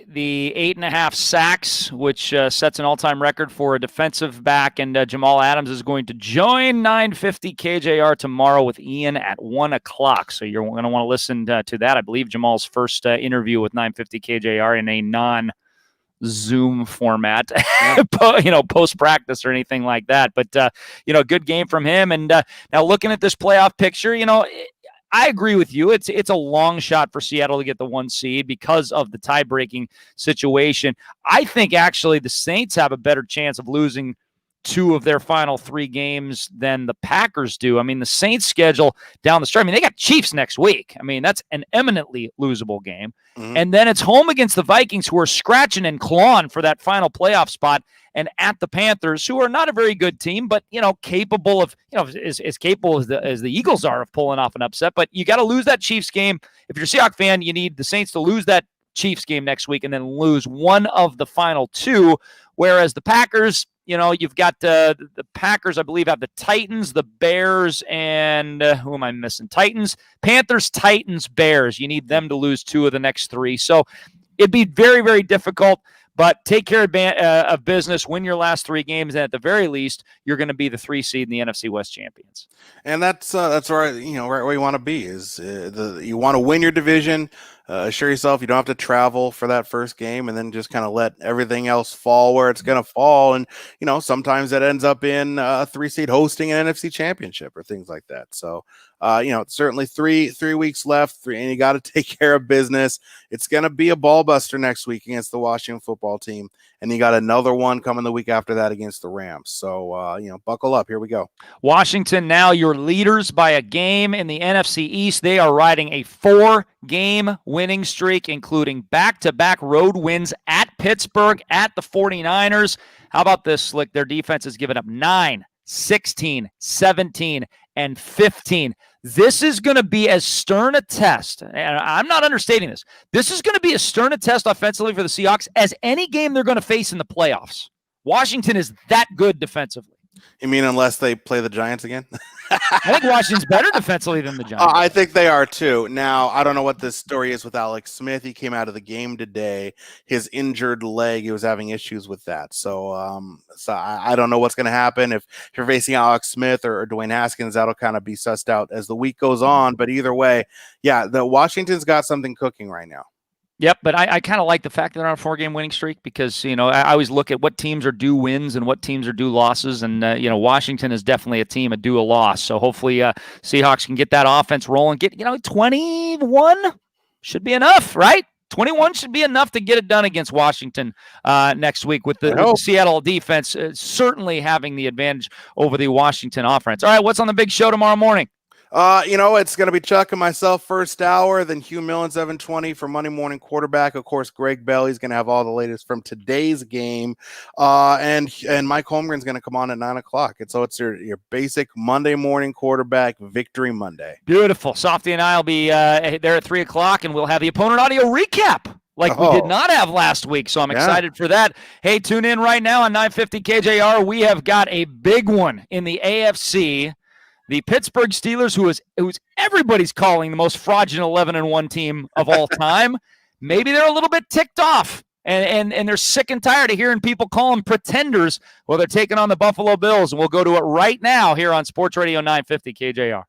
the 8.5 sacks, which sets an all-time record for a defensive back. And Jamal Adams is going to join 950 KJR tomorrow with Ian at 1 o'clock. So you're going to want to listen to that. I believe Jamal's first interview with 950 KJR in a non-Zoom format, post-practice or anything like that. But, good game from him. And now looking at this playoff picture, I agree with you. It's a long shot for Seattle to get the 1 seed because of the tie-breaking situation. I think actually the Saints have a better chance of losing 2 of their final 3 games than the Packers do. I mean, the Saints schedule down the stretch. I mean, they got Chiefs next week. I mean, that's an eminently losable game. Mm-hmm. And then it's home against the Vikings, who are scratching and clawing for that final playoff spot, and at the Panthers, who are not a very good team, but, capable of, as capable as the Eagles are of pulling off an upset. But you got to lose that Chiefs game. If you're a Seahawks fan, you need the Saints to lose that Chiefs game next week and then lose one of the final 2, whereas the Packers, you've got the Packers, I believe, have the Titans, the Bears, and who am I missing? Titans, Panthers, Titans, Bears. You need them to lose 2 of the next 3. So it'd be very, very difficult. But take care of business, win your last 3 games, and at the very least, you're going to be the 3 seed in the NFC West champions. And that's where where you want to be is you want to win your division. Assure yourself you don't have to travel for that first game, and then just kind of let everything else fall where it's going to fall. And sometimes that ends up in a 3 seed hosting an NFC championship or things like that. So certainly three weeks left, and you got to take care of business. It's going to be a ball buster next week against the Washington football team, and you got another one coming the week after that against the Rams. So buckle up. Here we go. Washington now your leaders by a game in the NFC East. They are riding a 4-game winning streak, including back-to-back road wins at Pittsburgh, at the 49ers. How about this, Slick? Their defense has given up 9, 16, 17, and 15. This is going to be as stern a test, and I'm not understating this. This is going to be as stern a test offensively for the Seahawks as any game they're going to face in the playoffs. Washington is that good defensively. You mean unless they play the Giants again? I think Washington's better defensively than the Giants. I think they are too. Now, I don't know what this story is with Alex Smith. He came out of the game today. His injured leg, he was having issues with that. So I don't know what's going to happen. If you're facing Alex Smith or Dwayne Haskins, that'll kind of be sussed out as the week goes on. But either way, yeah, the Washington's got something cooking right now. Yep, but I kind of like the fact that they're on a 4-game winning streak because, I always look at what teams are due wins and what teams are due losses. And, Washington is definitely a team due a loss. So hopefully Seahawks can get that offense rolling. Get, 21 should be enough, right? 21 should be enough to get it done against Washington next week with the Seattle defense certainly having the advantage over the Washington offense. All right, what's on the big show tomorrow morning? It's going to be Chuck and myself first hour, then Hugh Millen 7:20 for Monday Morning Quarterback. Of course, Greg Bell, he's going to have all the latest from today's game. And Mike Holmgren's going to come on at 9 o'clock. And so it's your basic Monday Morning Quarterback Victory Monday. Beautiful. Softy and I will be there at 3 o'clock, and we'll have the opponent audio recap like we did not have last week. So I'm excited for that. Hey, tune in right now on 950 KJR. We have got a big one in the AFC. The Pittsburgh Steelers, who's everybody's calling the most fraudulent 11-1 team of all time, maybe they're a little bit ticked off, and they're sick and tired of hearing people call them pretenders while they're taking on the Buffalo Bills. And we'll go to it right now here on Sports Radio 950 KJR.